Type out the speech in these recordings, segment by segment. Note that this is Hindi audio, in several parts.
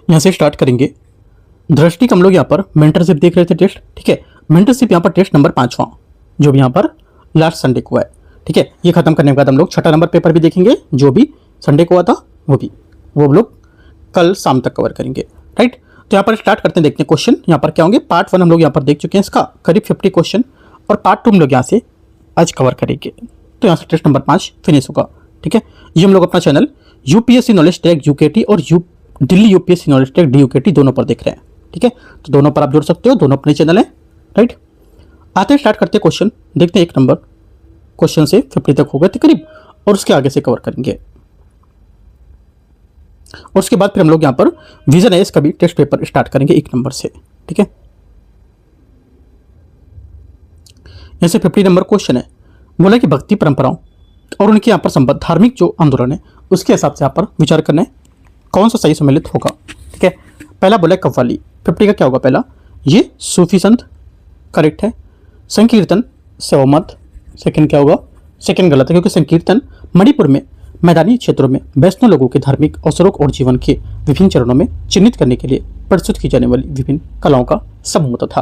यहाँ से स्टार्ट करेंगे। दृष्टि हम लोग यहाँ पर मेंटरशिप देख रहे थे टेस्ट, ठीक है। मेंटरशिप यहाँ पर टेस्ट नंबर 5वां जो भी यहाँ पर लास्ट संडे को है, ठीक है। ये खत्म करने के बाद हम लोग 6ठा नंबर पेपर भी देखेंगे जो भी संडे को हुआ था, वो लोग कल शाम तक कवर करेंगे, राइट। तो यहाँ पर स्टार्ट करते हैं, देखते हैं क्वेश्चन यहाँ पर क्या होंगे। पार्ट 1 हम लोग यहाँ पर देख चुके हैं इसका करीब 50 क्वेश्चन, और पार्ट 2 हम लोग यहाँ से आज कवर करेंगे। तो यहाँ से टेस्ट नंबर 5 फिनिश होगा, ठीक है। ये हम लोग अपना channel UPSC knowledge tag UKT और दिल्ली यूपीएससी नॉलेज टैग डीयूकेटी दोनों पर देख रहे हैं, ठीक है। तो दोनों पर आप जुड़ सकते हो, दोनों अपने चैनल है, राइट। आते स्टार्ट करते क्वेश्चन, देखते हैं 1 नंबर क्वेश्चन से 50 तक हो गए थे करीब, और उसके आगे से कवर करेंगे। और उसके बाद फिर हम लोग यहाँ पर विजन एस का भी टेस्ट पेपर स्टार्ट करेंगे 1 नंबर से, ठीक है। यहाँ से 50 नंबर क्वेश्चन है, बोला कि भक्ति परंपराओं और उनके यहाँ पर संबद्ध धार्मिक जो आंदोलन है उसके हिसाब से यहाँ पर विचार करना है कौन सा सही सम्मिलित होगा, ठीक है। पहला बोला कव्वाली, 50 का क्या होगा पहला, ये सूफी संत, करेक्ट है। संकीर्तन सेवमत, सेकंड क्या होगा, सेकंड गलत है, क्योंकि संकीर्तन मणिपुर में मैदानी क्षेत्रों में वैष्णव लोगों के धार्मिक अवसरों और जीवन के विभिन्न चरणों में चिन्हित करने के लिए प्रस्तुत की जाने वाली विभिन्न कलाओं का समूह था,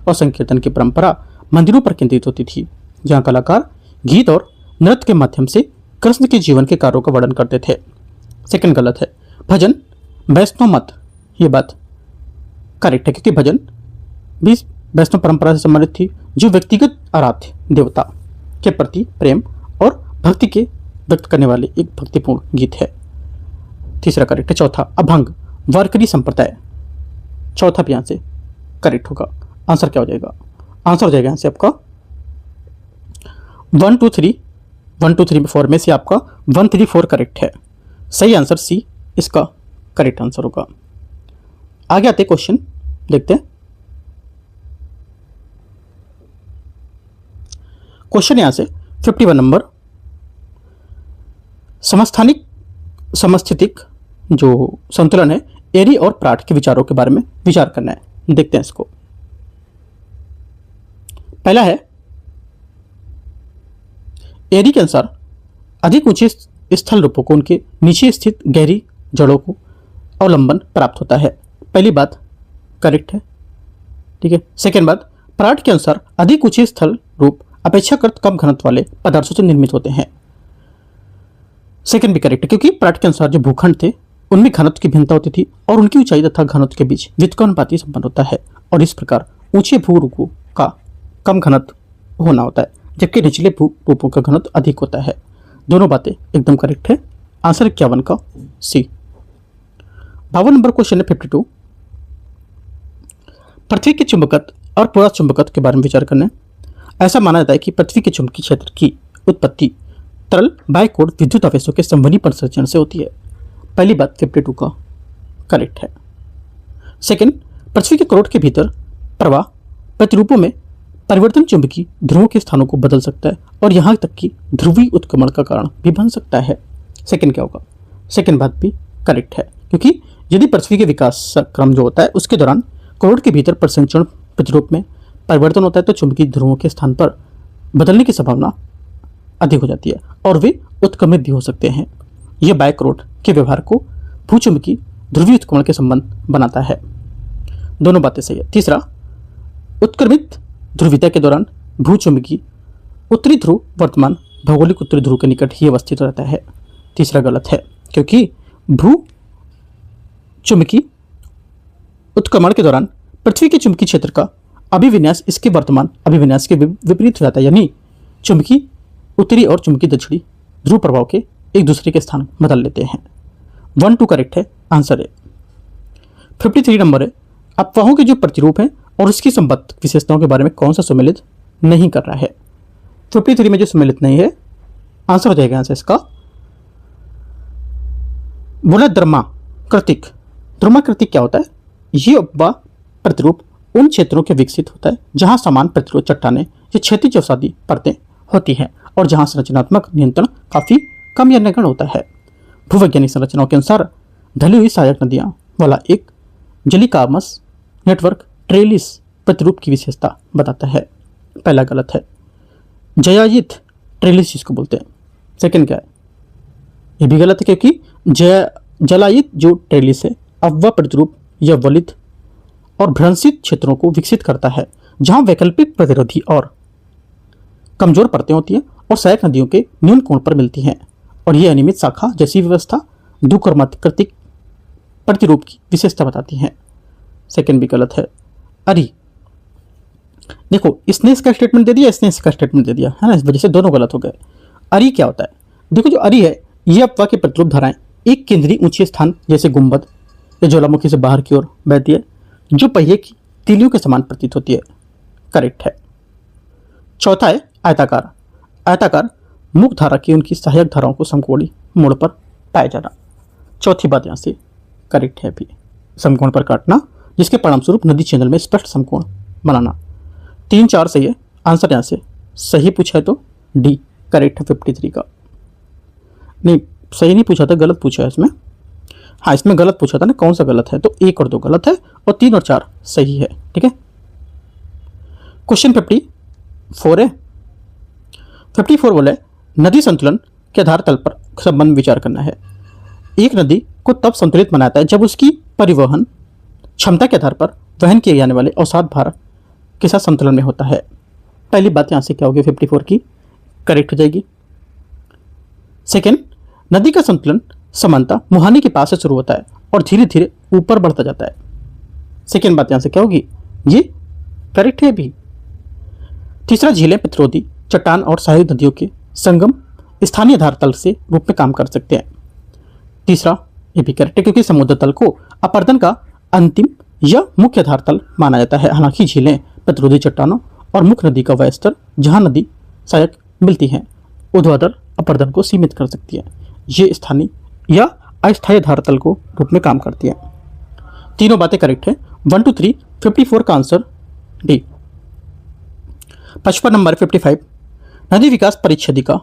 और संकीर्तन की परंपरा मंदिरों पर केंद्रित होती थी, जहाँ कलाकार गीत और नृत्य के माध्यम से कृष्ण के जीवन के कार्यों का वर्णन करते थे। सेकंड गलत है। भजन वैष्णव मत, ये बात करेक्ट है, क्योंकि भजन भी वैष्णव परंपरा से संबंधित थी, जो व्यक्तिगत आराध्य देवता के प्रति प्रेम और भक्ति के व्यक्त करने वाले एक भक्तिपूर्ण गीत है। तीसरा करेक्ट है। चौथा अभंग वारकरी संप्रदाय, चौथा भी यहाँ से करेक्ट होगा। आंसर क्या हो जाएगा, आंसर हो जाएगा यहाँ से आपका 1 2 3 1 2 3 4 में से आपका 1 3 4 करेक्ट है। सही आंसर सी इसका करेक्ट आंसर होगा। आगे आते क्वेश्चन देखते हैं। क्वेश्चन यहां से 51 नंबर, समस्थानिक समस्थितिक जो संतुलन है एरी और प्राट के विचारों के बारे में विचार करना है। देखते हैं इसको। पहला है, एरी के अनुसार अधिक ऊंचे स्थल रूपों को उनके नीचे स्थित गहरी जड़ों को अवलंबन प्राप्त होता है। पहली बात करेक्ट है, ठीक है। सेकेंड बात, प्राट के अनुसार अधिक ऊंचे स्थल रूप अपेक्षाकृत कम घनत्व वाले पदार्थों से निर्मित होते हैं। सेकेंड भी करेक्ट है, क्योंकि प्राट के अनुसार जो भूखंड थे उनमें घनत्व की भिन्नता होती थी, और उनकी ऊंचाई तथा घनत्व के बीच व्युत्क्रमानुपाती संबंध होता है, और इस प्रकार ऊंचे भूरूपों का कम घनत्व होना होता है, जबकि निचले भूरूपों का घनत्व अधिक होता है। दोनों बातें एकदम करेक्ट है। आंसर 51 का सी। 52 नंबर क्वेश्चन है 52, पृथ्वी के चुंबकत्व और पूरा चुंबकत्व के बारे में विचार करना है। ऐसा माना जाता है कि पृथ्वी के चुंबकीय क्षेत्र की उत्पत्ति तरल बाइकोड विद्युत आवेशों के संवहनी परिसंचरण से होती है। पहली बात 52 का करेक्ट है। सेकंड, पृथ्वी के करोड़ के भीतर प्रवाह प्रतिरूपों में परिवर्तन चुंबकीय ध्रुवों के स्थानों को बदल सकता है, और यहां तक कि ध्रुवीय उत्क्रमण का कारण भी बन सकता है। सेकंड क्या होगा, सेकंड बात भी करेक्ट है, क्योंकि यदि पृथ्वी के विकास क्रम जो होता है उसके दौरान करोड़ के भीतर परिसंचरण प्रतिरूप में परिवर्तन होता है, तो चुंबकीय ध्रुवों के स्थान पर बदलने की संभावना अधिक हो जाती है, और वे उत्क्रमित भी हो सकते हैं। यह बायक्रोड के व्यवहार को भूचुंबकीय ध्रुवीय उत्क्रमण के संबंध बनाता है। दोनों बातें सही है। तीसरा, उत्क्रमित ध्रुवीयता के दौरान भूचुंबकीय उत्तरी ध्रुव वर्तमान भौगोलिक उत्तरी ध्रुव के निकट ही अवस्थित रहता है। तीसरा गलत है, क्योंकि भू चुंबकीय उत्क्रमण के दौरान पृथ्वी के चुंबकीय क्षेत्र का अभिविन्यास इसके वर्तमान अभिविन्यास के विपरीत हो जाता है, यानी चुंबकीय उत्तरी और चुंबकीय दक्षिणी ध्रुव प्रभाव के एक दूसरे के स्थान बदल लेते हैं। 1 2 करेक्ट है, आंसर है। 53 नंबर है, अफवाहों के जो प्रतिरूप हैं और उसकी संबद्ध विशेषताओं के बारे में कौन सा सम्मिलित नहीं कर रहा है। 53 में जो सम्मिलित नहीं है, आंसर हो जाएगा आंसर इसका बोला द्रमाकृतिक। द्रमाकृतिक क्या होता है, ये अफवाह प्रतिरूप उन क्षेत्रों के विकसित होता है जहां समान प्रतिरोध चट्टानें या क्षैतिज अवसादी परतें होती हैं, और जहां संरचनात्मक नियंत्रण काफी कम या नगण्य होता है। भूवैज्ञानिक संरचनाओं के अनुसार ढली हुई सहायक नदियां वाला एक जलीकामस नेटवर्क ट्रेलिस प्रतिरूप की विशेषता बताता है। पहला गलत है, जयायित ट्रेलिस जिसको बोलते हैं। सेकंड क्या है, ये भी गलत है, क्योंकि जलायित जो ट्रेलिस है अव्यय प्रतिरूप या वलित और भ्रंशित क्षेत्रों को विकसित करता है, जहां वैकल्पिक प्रतिरोधी और कमजोर परतें होती हैं और सहायक नदियों के न्यून कोण पर मिलती हैं, और ये अनियमित शाखा जैसी व्यवस्था दुकर्माकृतिक प्रतिरूप की विशेषता बताती हैं। सेकंड भी गलत है। अरि, देखो इसने इसका स्टेटमेंट दे दिया, इसने इसका स्टेटमेंट दे दिया, है ना, इस वजह से दोनों गलत हो गए। अरि क्या होता है? देखो जो अरि है ये अपवाह के प्रतिरूप धाराएं एक केंद्रीय ऊंचे स्थान जैसे गुंबद या ज्वालामुखी से बाहर की ओर बहती है, जो पहिए की तीलियों के समान प्रतीत होती है। करेक्ट है। चौथा है आयताकार। आयताकार मुख्य धारा की उनकी सहायक धाराओं को समकोणी मोड़ पर पाया जाना। चौथी बात यहाँ से करेक्ट है भी, समकोण पर काटना जिसके परिणामस्वरूप नदी चैनल में स्पष्ट समकोण बनाना। 3-4 सही है। आंसर यहाँ से सही पूछा है तो डी करेक्ट है 53 का। नहीं सही नहीं पूछा था, गलत पूछा है इसमें। हाँ इसमें गलत पूछा था ना, कौन सा गलत है? तो 1 और 2 गलत है और 3 और 4 सही है। ठीक है। क्वेश्चन 54 है। 54 बोले नदी संतुलन के आधार तल पर संबंध विचार करना है। एक नदी को तब संतुलित बनाता है जब उसकी परिवहन क्षमता के आधार पर वहन किए जाने वाले अवसाद भार के साथ संतुलन में होता है। पहली बात यहाँ से क्या होगी? 54 की करेक्ट हो जाएगी। सेकेंड, नदी का संतुलन समानता मुहाने के पास से शुरू होता है और धीरे धीरे ऊपर बढ़ता जाता है। सेकेंड बात यहाँ से क्या होगी? ये करेक्ट है भी। तीसरा, झीलें प्रतिरोधी चट्टान और सहायक नदियों के संगम स्थानीय आधार तल से रूप में काम कर सकते हैं। तीसरा ये भी करेक्ट है क्योंकि समुद्र तल को अपरदन का अंतिम या मुख्य आधार तल माना जाता है। हालांकि झीलें प्रतिरोधी चट्टानों और मुख्य नदी का वह स्तर जहां नदी सहायक मिलती हैं ऊर्ध्वाधर अपरदन को सीमित कर सकती है। ये स्थानीय या अस्थायी आधार तल को रूप में काम करती है। तीनों बातें करेक्ट है। 1 2 3 54 का आंसर डी। 55 नंबर 55, नदी विकास परिच्छेदिका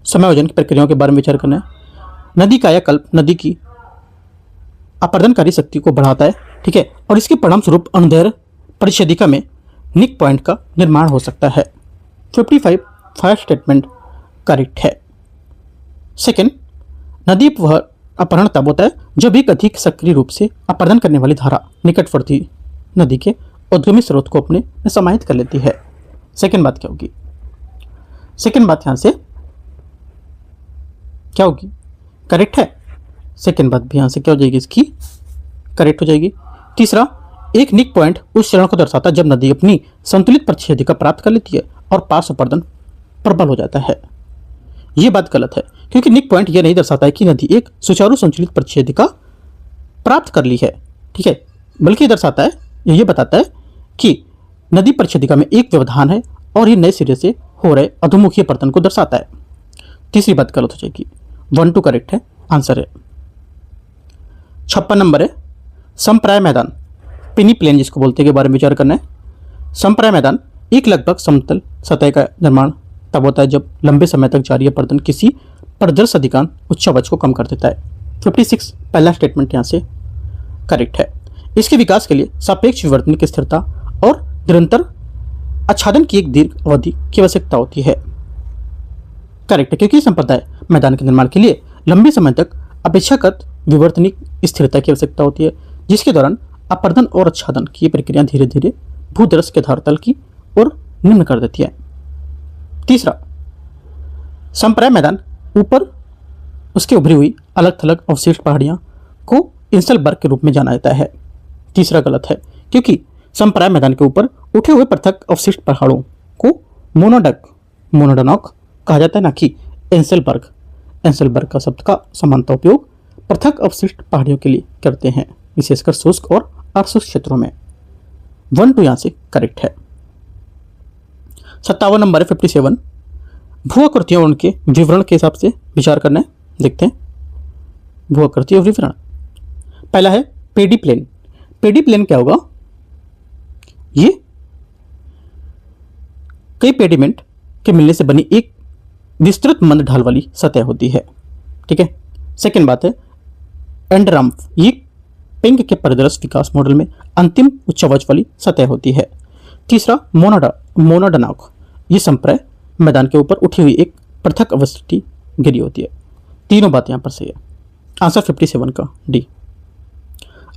समायोजन की प्रक्रियाओं के बारे में विचार करना है। नदी कायाकल्प नदी की अपरदनकारी शक्ति को बढ़ाता है, ठीक है, और इसके परिणाम स्वरूप अनुदैर्घ्य परिच्छेदिका में निक पॉइंट का निर्माण हो सकता है। 55 फर्स्ट स्टेटमेंट करेक्ट है। सेकेंड, नदी अपहरण तब होता है जब एक अधिक सक्रिय रूप से अपरदन करने वाली धारा निकटवर्ती नदी के उद्गमी स्रोत को अपने में समाहित कर लेती है। सेकेंड बात क्या होगी? सेकेंड बात यहां से क्या होगी? करेक्ट है। सेकेंड बात भी यहां से क्या हो जाएगी? इसकी करेक्ट हो जाएगी। तीसरा, एक निक पॉइंट उस चरण को दर्शाता है जब नदी अपनी संतुलित परिच्छेदिका प्राप्त कर लेती है और पार्श्व अपरदन प्रबल हो जाता है। यह बात गलत है क्योंकि निक पॉइंट यह नहीं दर्शाता है कि नदी एक सुचारू संतुलित परिच्छेदिका प्राप्त कर ली है, ठीक है, बल्कि दर्शाता है, यह बताता है कि नदी परिच्छेदिका में एक व्यवधान है और ये नए सिरे से हो रहे अधोमुखी अपरदन को दर्शाता है। तीसरी बात गलत हो जाएगी। 1 2 करेक्ट है, आंसर है। 56 नंबर है समप्राय मैदान पिनी प्लेन जिसको बोलते हैं के बारे में विचार करना है। समप्राय मैदान एक लगभग समतल सतह का निर्माण तब होता है जब लंबे समय तक जारी अपरदन किसी प्रदर्श अधिकांश उच्चावच को कम कर देता है। 56 पहला स्टेटमेंट यहाँ से करेक्ट है। इसके विकास के लिए सापेक्ष विवर्तन की स्थिरता और निरंतर आच्छादन की एक दीर्घ अवधि की आवश्यकता होती है। करेक्ट है क्योंकि संप्रदाय मैदान के निर्माण के लिए लंबे समय तक अपेक्षाकृत विवर्तनिक स्थिरता की आवश्यकता होती है, जिसके दौरान अपरदन और आच्छादन की प्रक्रिया धीरे धीरे भूदर्श के आधार तल की ओर निम्न कर देती है। तीसरा, समप्राय मैदान ऊपर उसके उभरी हुई अलग थलग अवशिष्ट पहाड़ियां को इंसलबर्ग के रूप में जाना जाता है। तीसरा गलत है क्योंकि समप्राय मैदान के ऊपर उठे हुए पृथक अवशिष्ट पहाड़ों को मोनोडनॉक कहा जाता है, ना कि एंसेलबर्ग। एंसेलबर्ग का शब्द का समानता उपयोग पृथक अवशिष्ट पहाड़ियों के लिए करते हैं, विशेषकर शुष्क और अर्धशुष्क क्षेत्रों में। 1 2 यहाँ से करेक्ट है। 57 नंबर है 57, भूआकृतियों और उनके विवरण के हिसाब से विचार करना है। देखते हैं भूआकृति और विवरण। पहला है पेडी प्लेन। पेडी प्लेन क्या होगा? ये कई पेडिमेंट के मिलने से बनी एक विस्तृत मंद ढाल वाली सतह होती है, ठीक है। सेकेंड बात है एंडरम्फ। ये पिंग के परिदृश्य विकास मॉडल में अंतिम उच्चावच वाली सतह होती है। तीसरा मोनोडनॉक। ये संप्राय मैदान के ऊपर उठी हुई एक पृथक अवस्थिति गिरी होती है। तीनों बातें यहाँ पर सही है। आंसर 57 का डी।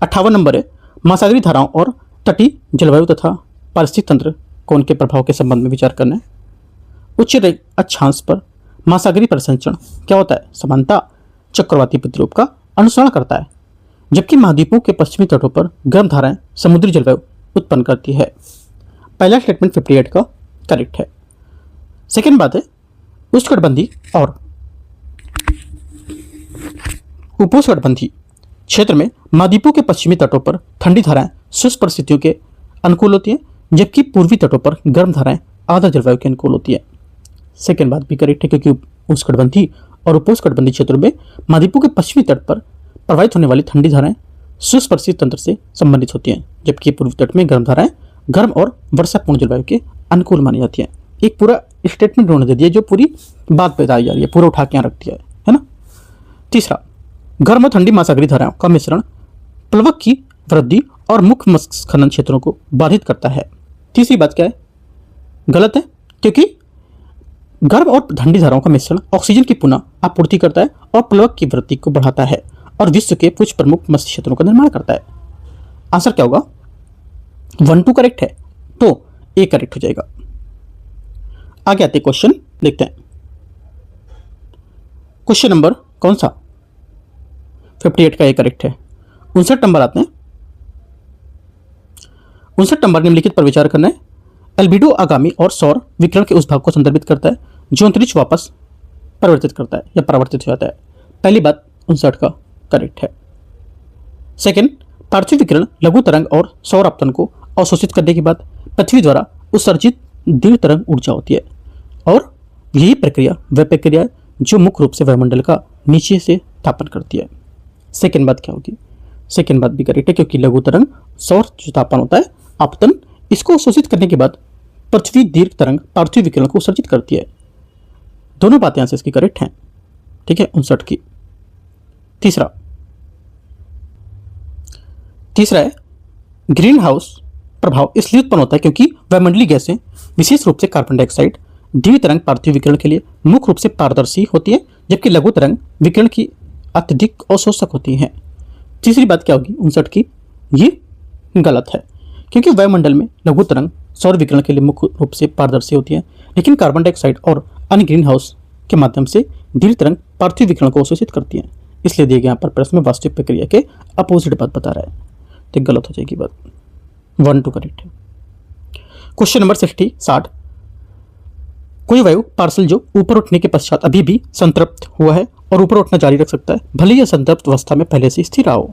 58 नंबर है, महासागरीय धाराओं और तटीय जलवायु तथा पारिस्थितिक तंत्र को उनके प्रभाव के संबंध में विचार करना है। उच्च अक्षांश पर महासागरीय परिसंचरण क्या होता है? समानता चक्रवाती प्रतिरूप का अनुसरण करता है, जबकि महाद्वीपों के पश्चिमी तटों पर गर्म धाराएं समुद्री जलवायु उत्पन्न करती है। पहला स्टेटमेंट 58 का करेक्ट है। सेकेंड बात है, उष्णकटिबंधीय और उपोष्णकटिबंधीय क्षेत्र में महाद्वीपों के पश्चिमी तटों पर ठंडी धाराएं शुष्क परिस्थितियों के अनुकूल होती है, जबकि पूर्वी तटों पर गर्म धाराएं आर्द्र जलवायु के अनुकूल होती है। सेकेंड बात भी करेक्ट है, क्योंकि उष्णकटिबंधीय और उपोष्णकटिबंधीय क्षेत्रों में महाद्वीपों के पश्चिमी तट पर प्रवाहित होने वाली ठंडी धाराएं शुष्क परिस्थिति तंत्र से संबंधित होती हैं, जबकि पूर्वी तट में गर्म धाराएं गर्म और वर्षापूर्ण जलवायु के अनुकूल मानी जाती हैं। एक पूरा स्टेटमेंट उन्होंने दे दिया जो पूरी बात बताई जा रही है, पूरा उठा के यहाँ रख दिया है ना। तीसरा, गर्म और ठंडी महासागरीय धाराओं का मिश्रण प्लवक की वृद्धि और मुख्य मत्स्य खनन क्षेत्रों को बाधित करता है। तीसरी बात क्या है? गलत है, क्योंकि गर्म और ठंडी धाराओं का मिश्रण ऑक्सीजन की पुनः आपूर्ति करता है और प्लवक की वृद्धि को बढ़ाता है और विश्व के कुछ प्रमुख मत्स्य क्षेत्रों का निर्माण करता है। आंसर क्या होगा? 1 2 करेक्ट है, तो ए करेक्ट हो जाएगा। आगे आते क्वेश्चन देखते हैं। क्वेश्चन नंबर कौन सा? 58 का ए करेक्ट है। 59 नंबर आते हैं। 59 नंबर निम्नलिखित पर विचार करना है। एल्बिडो आगामी और सौर विकिरण के उस भाग को संदर्भित करता है जो अंतरिक्ष वापस परिवर्तित करता है या परावर्तित हो जाता है। पहली बात 59 का करेक्ट है। सेकंड, पार्थिव विकिरण लघु तरंग और सौर आपतन को अवशोषित करने के बाद पृथ्वी द्वारा उत्सर्जित दीर्घ तरंग ऊर्जा होती है और यही प्रक्रिया वह प्रक्रिया है जो मुख्य रूप से वायुमंडल का नीचे से तापन करती है। सेकेंड बात क्या होगी? सेकेंड बात भी करेक्ट है, क्योंकि लघु तरंग सौर जो तापन होता है आपतन, इसको अवशोषित करने के बाद पृथ्वी दीर्घ तरंग पार्थिव विकिरण को उत्सर्जित करती है। दोनों बातें यहां से इसकी करेक्ट हैं। ठीक है, 59 की। तीसरा है, ग्रीन हाउस प्रभाव इसलिए उत्पन्न होता है क्योंकि वायुमंडलीय गैसें विशेष रूप से कार्बन डाइऑक्साइड दीर्घ तरंग पार्थिव विकिरण के लिए मुख्य रूप से पारदर्शी होती है, जबकि लघु तरंग विकिरण की अत्यधिक अवशोषक होती हैं। तीसरी बात क्या होगी 59 की? ये गलत है, क्योंकि वायुमंडल में लघु तरंग सौर विकिरण के लिए मुख्य रूप से पारदर्शी होती है, लेकिन कार्बन डाइऑक्साइड और अन्य ग्रीन हाउस के माध्यम से दीर्घ तरंग पार्थिव विकिरण को अवशोषित करती हैं। इसलिए दिए गए यहाँ पर प्रश्न में वास्तविक प्रक्रिया के अपोजिट बात बता रहा है, तो गलत हो जाएगी बात। 1 2 करेक्ट है। क्वेश्चन नंबर 60 कोई वायु पार्सल जो ऊपर उठने के पश्चात अभी भी संतृप्त हुआ है और ऊपर उठना जारी रख सकता है, भले ही संतृप्त अवस्था में पहले से स्थिर रहा हो।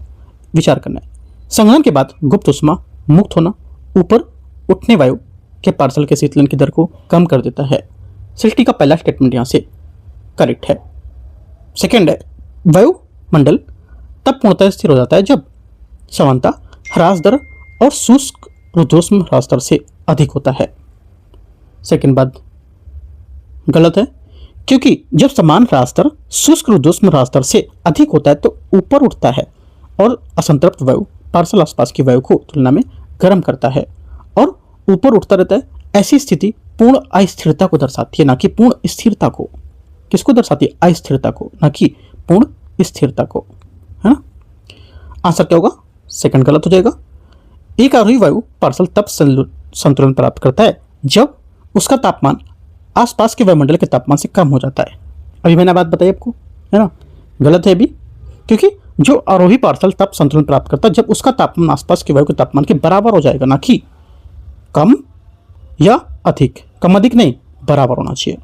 विचार करना है। संघनन के बाद गुप्त उष्मा मुक्त होना ऊपर उठने वायु के पार्सल के शीतलन की दर को कम कर देता है। 60 का पहला स्टेटमेंट यहाँ से करेक्ट है। सेकेंड है, वायुमंडल तब पूर्णतः स्थिर हो जाता है जब समानता ह्रास दर और शुष्क रुद्धोष्म ह्रास दर से अधिक होता है। सेकेंड बात गलत है, क्योंकि जब समान ह्रास दर शुष्क रुद्धोष्म ह्रास दर से अधिक होता है तो ऊपर उठता है और असंतृप्त वायु पार्सल आसपास की वायु को तुलना में गर्म करता है और ऊपर उठता रहता है। ऐसी स्थिति पूर्ण अस्थिरता को दर्शाती है, ना कि पूर्ण स्थिरता को। किसको दर्शाती है? अस्थिरता को, ना कि पूर्ण स्थिरता को, है ना। आंसर क्या होगा? सेकंड गलत हो जाएगा। एक आरोही वायु पार्सल तब संतुलन प्राप्त करता है जब उसका तापमान आसपास के वायुमंडल के तापमान से कम हो जाता है। अभी मैंने बात बताई आपको, है ना। गलत है भी, क्योंकि जो आरोही पार्सल तब संतुलन प्राप्त करता है जब उसका तापमान आसपास के वायु के तापमान के बराबर हो जाएगा, ना कि कम या अधिक। कम अधिक नहीं, बराबर होना चाहिए।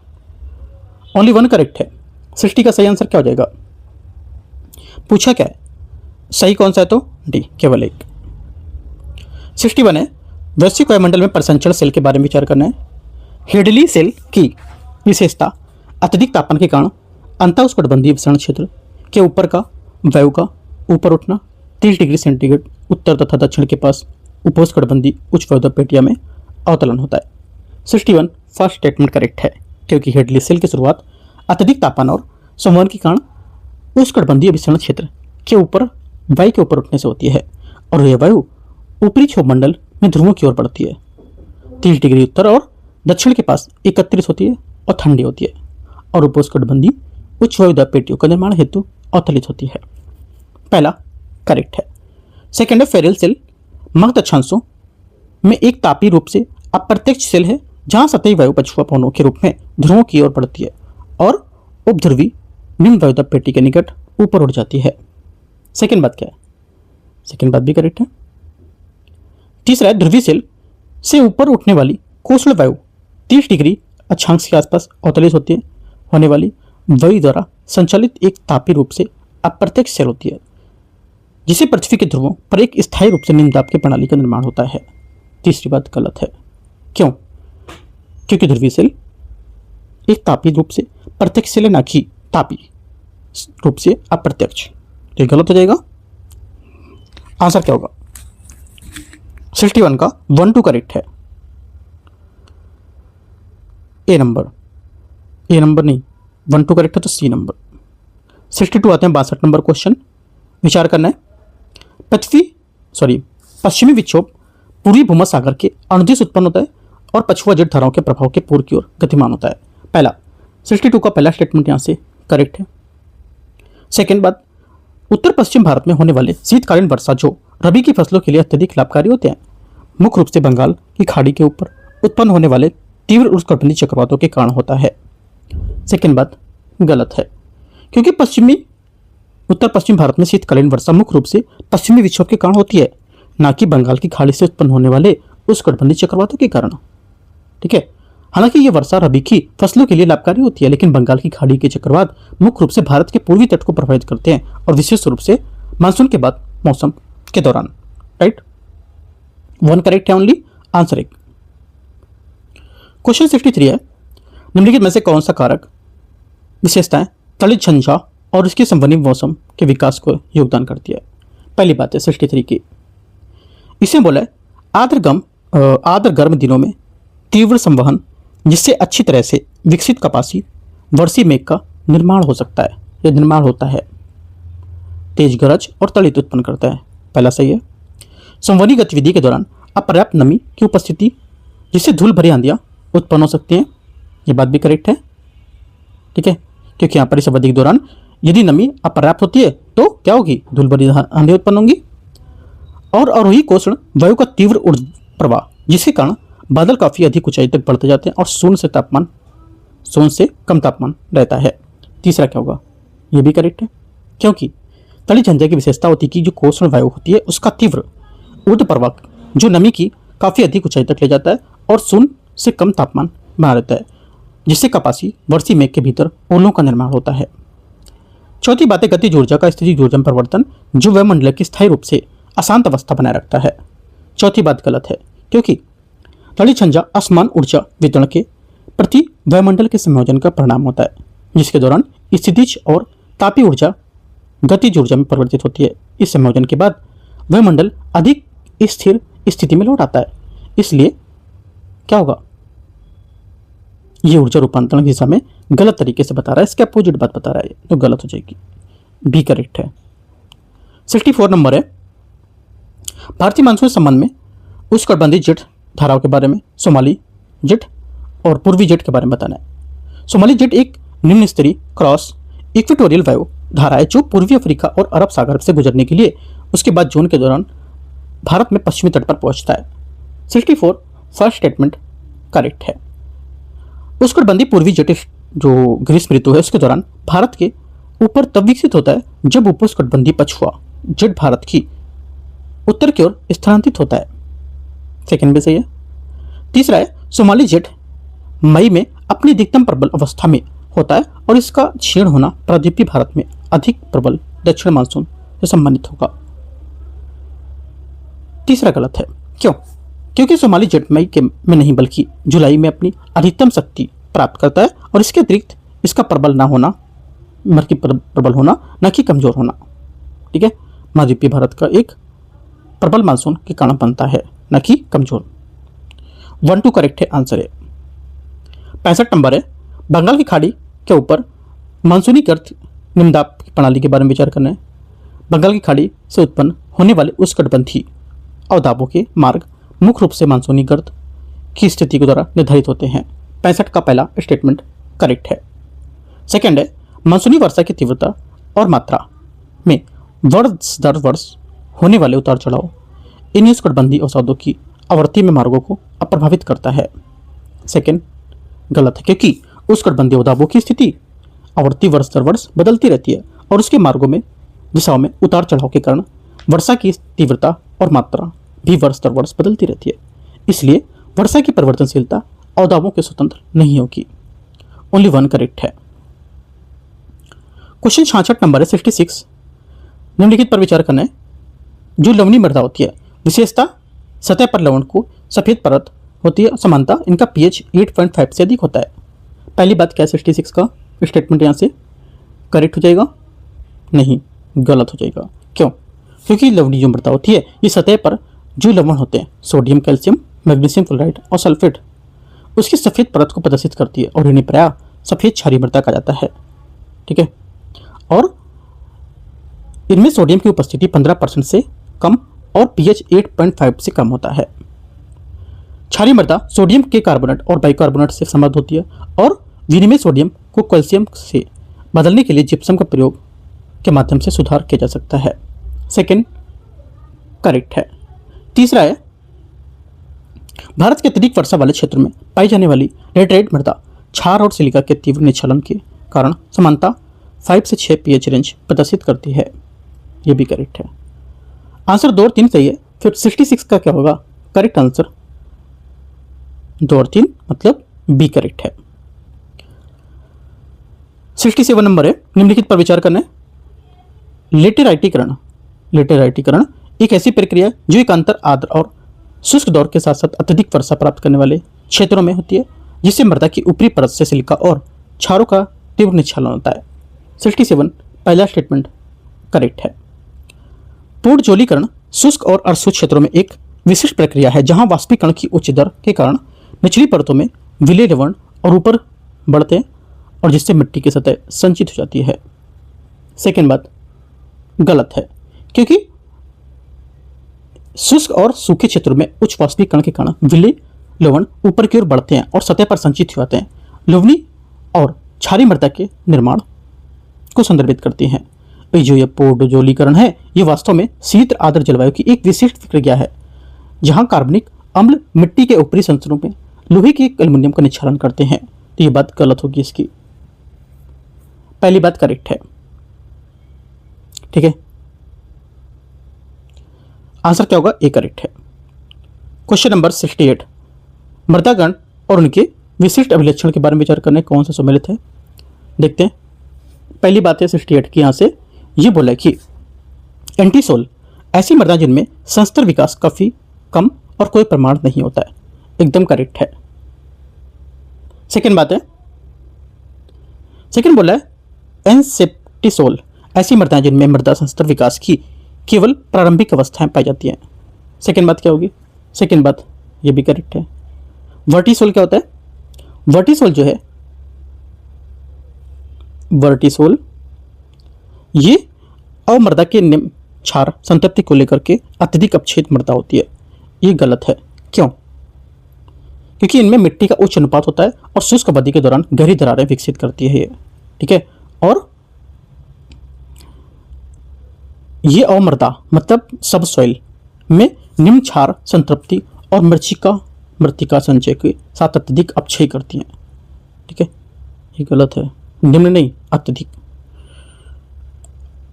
ओनली 1 करेक्ट है। 60 का सही आंसर क्या हो जाएगा? पूछा क्या है, सही कौन सा है? तो डी, केवल एक। 61 है, वैश्विक वायुमंडल में परिसंचरण सेल के बारे में विचार करना है। हेडली सेल की विशेषता अत्यधिक तापमान के कारण अंतःउष्णकटिबंधीय विसरण क्षेत्र के ऊपर का वायु का ऊपर उठना 30 डिग्री सेंटीग्रेड उत्तर तथा दक्षिण के पास उपोष्णकटिबंधीय उच्च वायुदाब पेटिया में अवतलन होता है। 61 फर्स्ट स्टेटमेंट करेक्ट है, क्योंकि हेडली सेल की शुरुआत अत्यधिक तापमान और संवहन के कारण उष्णकटिबंधीय विसरण क्षेत्र के ऊपर वायु के ऊपर उठने से होती है और यह वायु ऊपरी क्षोभ मंडल में ध्रुवों की ओर बढ़ती है। 30 डिग्री उत्तर और दक्षिण के पास एकत्रित होती है और ठंडी होती है और उपोष्णकटिबंधीय उच्च वायुदाब पेटियों का निर्माण हेतु अवतलित होती है। पहला करेक्ट है। सेकेंड है फेरल सेल, मध्य अक्षांशों में एक तापीय रूप से अप्रत्यक्ष सेल है जहां सतही वायु पछुआ पवनों के रूप में ध्रुवों की ओर बढ़ती है और उपध्रुवी निम्न वायुदाब पेटी के निकट ऊपर उड़ जाती है। सेकेंड बात क्या है? सेकेंड बात भी करेक्ट है। तीसरा है ध्रुवीय सेल से ऊपर उठने वाली कोष्ण वायु 30 डिग्री अक्षांश के आसपास अवतलित होने वाली वायु द्वारा संचालित एक तापीय रूप से अप्रत्यक्ष सेल होती है जिसे पृथ्वी के ध्रुवों पर एक स्थायी रूप से निम्न दाब की प्रणाली का निर्माण होता है। तीसरी बात गलत है। क्यों? क्योंकि ध्रुवीय सेल एक तापीय रूप से प्रत्यक्ष सेल है, ना कि तापीय रूप से अप्रत्यक्ष। तो ये गलत हो जाएगा। आंसर क्या होगा? 61 का 1 2 करेक्ट है। ए नंबर नहीं, 1 2 करेक्ट है तो सी नंबर। 62 आते हैं 62 नंबर क्वेश्चन। विचार करना है। पश्चिमी विक्षोभ पूर्वी भूमध्यसागर के अनुदिश उत्पन्न होता है और पछुआ जेट धाराओं के प्रभाव के पूर्व की ओर गतिमान होता है। पहला 62 का पहला स्टेटमेंट यहां से करेक्ट है। सेकेंड बात, उत्तर पश्चिम भारत में होने वाले शीतकालीन वर्षा जो रबी की फसलों के लिए अत्यधिक लाभकारी होते हैं, मुख्य रूप से बंगाल की खाड़ी के ऊपर उत्पन्न होने वाले तीव्र उष्णकटिबंधीय चक्रवातों के कारण होता है। सेकेंड बात गलत है, क्योंकि उत्तर पश्चिम भारत में शीतकालीन वर्षा मुख्य रूप से पश्चिमी विक्षोभ के कारण होती है, ना कि बंगाल की खाड़ी से उत्पन्न होने वाले उष्णकटिबंधीय चक्रवातों के कारण। ठीक है। हालांकि यह वर्षा रबी की फसलों के लिए लाभकारी होती है, लेकिन बंगाल की खाड़ी के चक्रवात मुख्य रूप से भारत के पूर्वी तट को प्रभावित करते हैं और विशेष रूप से मानसून के बाद मौसम के दौरान। राइट, 1 करेक्ट है ओनली। आंसर 1। क्वेश्चन 63 है, निम्नलिखित में से कौन सा कारक विशेषताएं तलित झंझा और इसके संबंधी मौसम के विकास को योगदान करती है? पहली बात है 63 की, इसमें बोला है आर्द्र गर्म दिनों में तीव्र संवहन जिससे अच्छी तरह से विकसित कपासी वर्षी मेघ का निर्माण हो सकता है या निर्माण होता है, तेज गरज और तड़ित उत्पन्न करता है। पहला सही है। संवहनी गतिविधि के दौरान अपर्याप्त नमी की उपस्थिति जिससे धूल भरी आंधियां उत्पन्न हो सकती हैं, ये बात भी करेक्ट है। ठीक है, क्योंकि यहाँ पर इस अवधि के दौरान यदि नमी अपर्याप्त होती है तो क्या होगी? धूल भरी आंधियां उत्पन्न होंगी। और अवरोही कोष्ण वायु का तीव्र ऊर्ध्व प्रवाह जिसके कारण बादल काफी अधिक ऊंचाई तक बढ़ते जाते हैं और शून्य से कम तापमान रहता है। तीसरा क्या होगा? यह भी करेक्ट है, क्योंकि तलित झंझा की विशेषता होती है कि जो कोष्ण वायु होती है उसका तीव्र ऊर्ध्व प्रवाह जो नमी की काफी अधिक ऊंचाई तक ले जाता है और शून्य से कम तापमान बना रहता है, जिससे कपासी वर्षी मेघ के भीतर ओलों का निर्माण होता है। चौथी बात है गतिज ऊर्जा का स्थितिज ऊर्जा में परिवर्तन जो वायुमंडल की स्थायी रूप से अशांत अवस्था बनाए रखता है। चौथी बात गलत है, क्योंकि तलित झंझा असमान ऊर्जा वितरण के प्रति वायुमंडल के संयोजन का परिणाम होता है, जिसके दौरान स्थितिज और तापीय ऊर्जा गतिज ऊर्जा में परिवर्तित होती है। इस संयोजन के बाद वायुमंडल अधिक स्थिर स्थिति में लौट आता है। इसलिए क्या होगा? ये ऊर्जा रूपांतरण की दिशा में गलत तरीके से बता रहा है, इसके अपोजिट बात बता रहा है, तो गलत हो जाएगी। बी करेक्ट है। 64 नंबर है, भारतीय मानसून संबंध में उष्णकटिबंधीय जेट धाराओं के बारे में सोमाली जेट और पूर्वी जेट के बारे में बताना है। सोमाली जेट एक निम्न स्तरीय क्रॉस इक्वेटोरियल वायु धारा है जो पूर्वी अफ्रीका और अरब सागर से गुजरने के लिए उसके बाद जून के दौरान भारत में पश्चिमी तट पर पहुंचता है। 64 फर्स्ट स्टेटमेंट करेक्ट है। उष्णकटिबंधीय पूर्वी जेट जो ग्रीष्म ऋतु है उसके दौरान भारत के ऊपर तब विकसित होता है जब उपोष्णकटिबंधीय पछुआ जेट भारत की उत्तर की ओर स्थानांतरित होता है। सेकेंड भी सही है। तीसरा है सोमाली जेट मई में अपनी अधिकतम प्रबल अवस्था में होता है और इसका क्षीण होना प्रायद्वीपीय भारत में अधिक प्रबल दक्षिण मानसून से संबंधित होगा। तीसरा गलत है। क्यों? क्योंकि सोमाली जेट मई में नहीं बल्कि जुलाई में अपनी अधिकतम शक्ति प्राप्त करता है और इसके अतिरिक्त इसका प्रबल होना न कि कमजोर होना। ठीक है, महाद्वीपीय भारत का एक प्रबल मानसून के कारण बनता है, न कि कमजोर। 1 2 करेक्ट है। आंसर है 65 नंबर है, बंगाल की खाड़ी के ऊपर मानसूनी गर्त निम्नदाब की प्रणाली के बारे में विचार करना है। बंगाल की खाड़ी से उत्पन्न होने वाले उष्णकटिबंधीय अवदाबों के मार्ग मुख्य रूप से मानसूनी गर्त की स्थिति के द्वारा निर्धारित होते हैं। 65 का पहला स्टेटमेंट करेक्ट है। सेकेंड है, मानसूनी वर्षा की तीव्रता और मात्रा में वर्ष दर वर्ष होने वाले उतार चढ़ाव इन उष्णकटिबंधीय अवसादों की आवर्ती में मार्गों को अप्रभावित करता है। सेकेंड गलत है, क्योंकि उष्णकटिबंधीय उदाबों की स्थिति आवर्ती वर्ष दर वर्ष बदलती रहती है और उसके मार्गों में दिशाओं में उतार चढ़ाव के कारण वर्षा की तीव्रता और मात्रा भी वर्ष दर वर्ष बदलती रहती है। इसलिए वर्षा की परिवर्तनशीलता अवदाबों के स्वतंत्र नहीं होगी। ओनली वन करेक्ट है। क्वेश्चन 66 नंबर है 66। निम्नलिखित पर विचार करना है। जो लवणीय मृदा होती है, विशेषता सतह पर लवण को सफेद परत होती है, समानता इनका पीएच 8.5 से अधिक होता है। पहली बात क्या है 66 का स्टेटमेंट यहाँ से करेक्ट हो जाएगा? नहीं, गलत हो जाएगा। क्यों? क्योंकि लवणीय जो मृदा होती है ये सतह पर जो लवण होते हैं सोडियम, कैल्शियम, मैग्नीशियम फ्लोराइड और सल्फेट उसकी सफ़ेद परत को प्रदर्शित करती है और इन्हें प्रायः सफ़ेद क्षारीय मृदा कहा जाता है। ठीक है, और इनमें सोडियम की उपस्थिति 15% से कम और पीएच 8.5 से कम होता है। क्षारीय मृदा सोडियम के कार्बोनेट और बाइकार्बोनेट से समृद्ध होती है और विनिमय सोडियम को कैल्शियम से बदलने के लिए जिप्सम का प्रयोग के माध्यम से सुधार किया जा सकता है। सेकंड करेक्ट है। तीसरा है भारत के अत्यधिक वर्षा वाले क्षेत्रों में पाई जाने वाली लेटराइट मृदा क्षार और सिलिका के तीव्र निच्छलन के कारण समानता 5 से 6 पीएच रेंज प्रदर्शित करती है। ये भी करेक्ट है। आंसर 2 और 3 सही है। फिर 66 का क्या होगा? करेक्ट आंसर 2 और 3 मतलब बी करेक्ट है। 67 नंबर है। निम्नलिखित पर विचार करना है। लेटेराइटीकरण एक ऐसी प्रक्रिया है जो एक अंतर आर्द्र और शुष्क दौर के साथ साथ अत्यधिक वर्षा प्राप्त करने वाले क्षेत्रों में होती है, जिससे मृदा की ऊपरी परत से सिलिका और क्षारों का तीव्र निच्छालन होता है। 67 पहला स्टेटमेंट करेक्ट है। पूर्ण जलीकरण शुष्क और अर्धशुष्क क्षेत्रों में एक विशिष्ट प्रक्रिया है जहां वाष्पीकरण की उच्च दर के कारण निचली परतों में विलेय लवण और ऊपर बढ़ते हैं और जिससे मिट्टी की सतह संचित हो जाती है। सेकेंड बात गलत है, क्योंकि शुष्क और सूखे क्षेत्रों में उच्च वाष्पीकरण के कारण विलेय लवण ऊपर की ओर बढ़ते हैं और सतह पर संचित हो जाते हैं। लवणीय और क्षारीय मृदा के निर्माण को संदर्भित करती हैं। जो ये पूर्ण जलीकरण है ये वास्तव में शीत आर्द्र जलवायु की एक विशिष्ट प्रक्रिया है जहां कार्बनिक अम्ल मिट्टी के ऊपरी संरचनाओं में लोहे के एल्युमिनियम का निच्छालन करते हैं। तो ये बात गलत होगी इसकी। पहली बात करेक्ट है। ठीक है, आंसर क्या होगा? ए करेक्ट है। क्वेश्चन नंबर 68 मृदागण और उनके विशिष्ट अभिलक्षण के बारे में विचार करने कौन सा सम्मिलित है? देखते हैं। पहली बात है 68 की, यहां से ये बोला कि एंटीसोल ऐसी मृदा जिनमें संस्तर विकास काफी कम और कोई प्रमाण नहीं होता है। एकदम करेक्ट है। सेकेंड बात है, सेकेंड बोला है एनसेप्टिसोल ऐसी मृदा जिनमें मृदा संस्तर विकास की केवल प्रारंभिक अवस्थाएं पाई जाती हैं। सेकेंड बात क्या होगी? सेकेंड बात ये भी करेक्ट है। वर्टिसोल क्या होता है? वर्टिसोल जो है, वर्टिसोल ये अवमृदा के निम्न क्षार संतृप्ति को लेकर के अत्यधिक अपक्षेद मृदा होती है। ये गलत है। क्यों? क्योंकि इनमें मिट्टी का उच्च अनुपात होता है और शुष्क अवधि के दौरान गहरी दरारें विकसित करती है ये। ठीक है, और ये अवमृदा मतलब सब सॉइल में निम्न क्षार संतृप्ति और मृत्तिका संचय के साथ अत्यधिक अपक्षय करती हैं। ठीक है, ये गलत है। निम्न नहीं, अत्यधिक।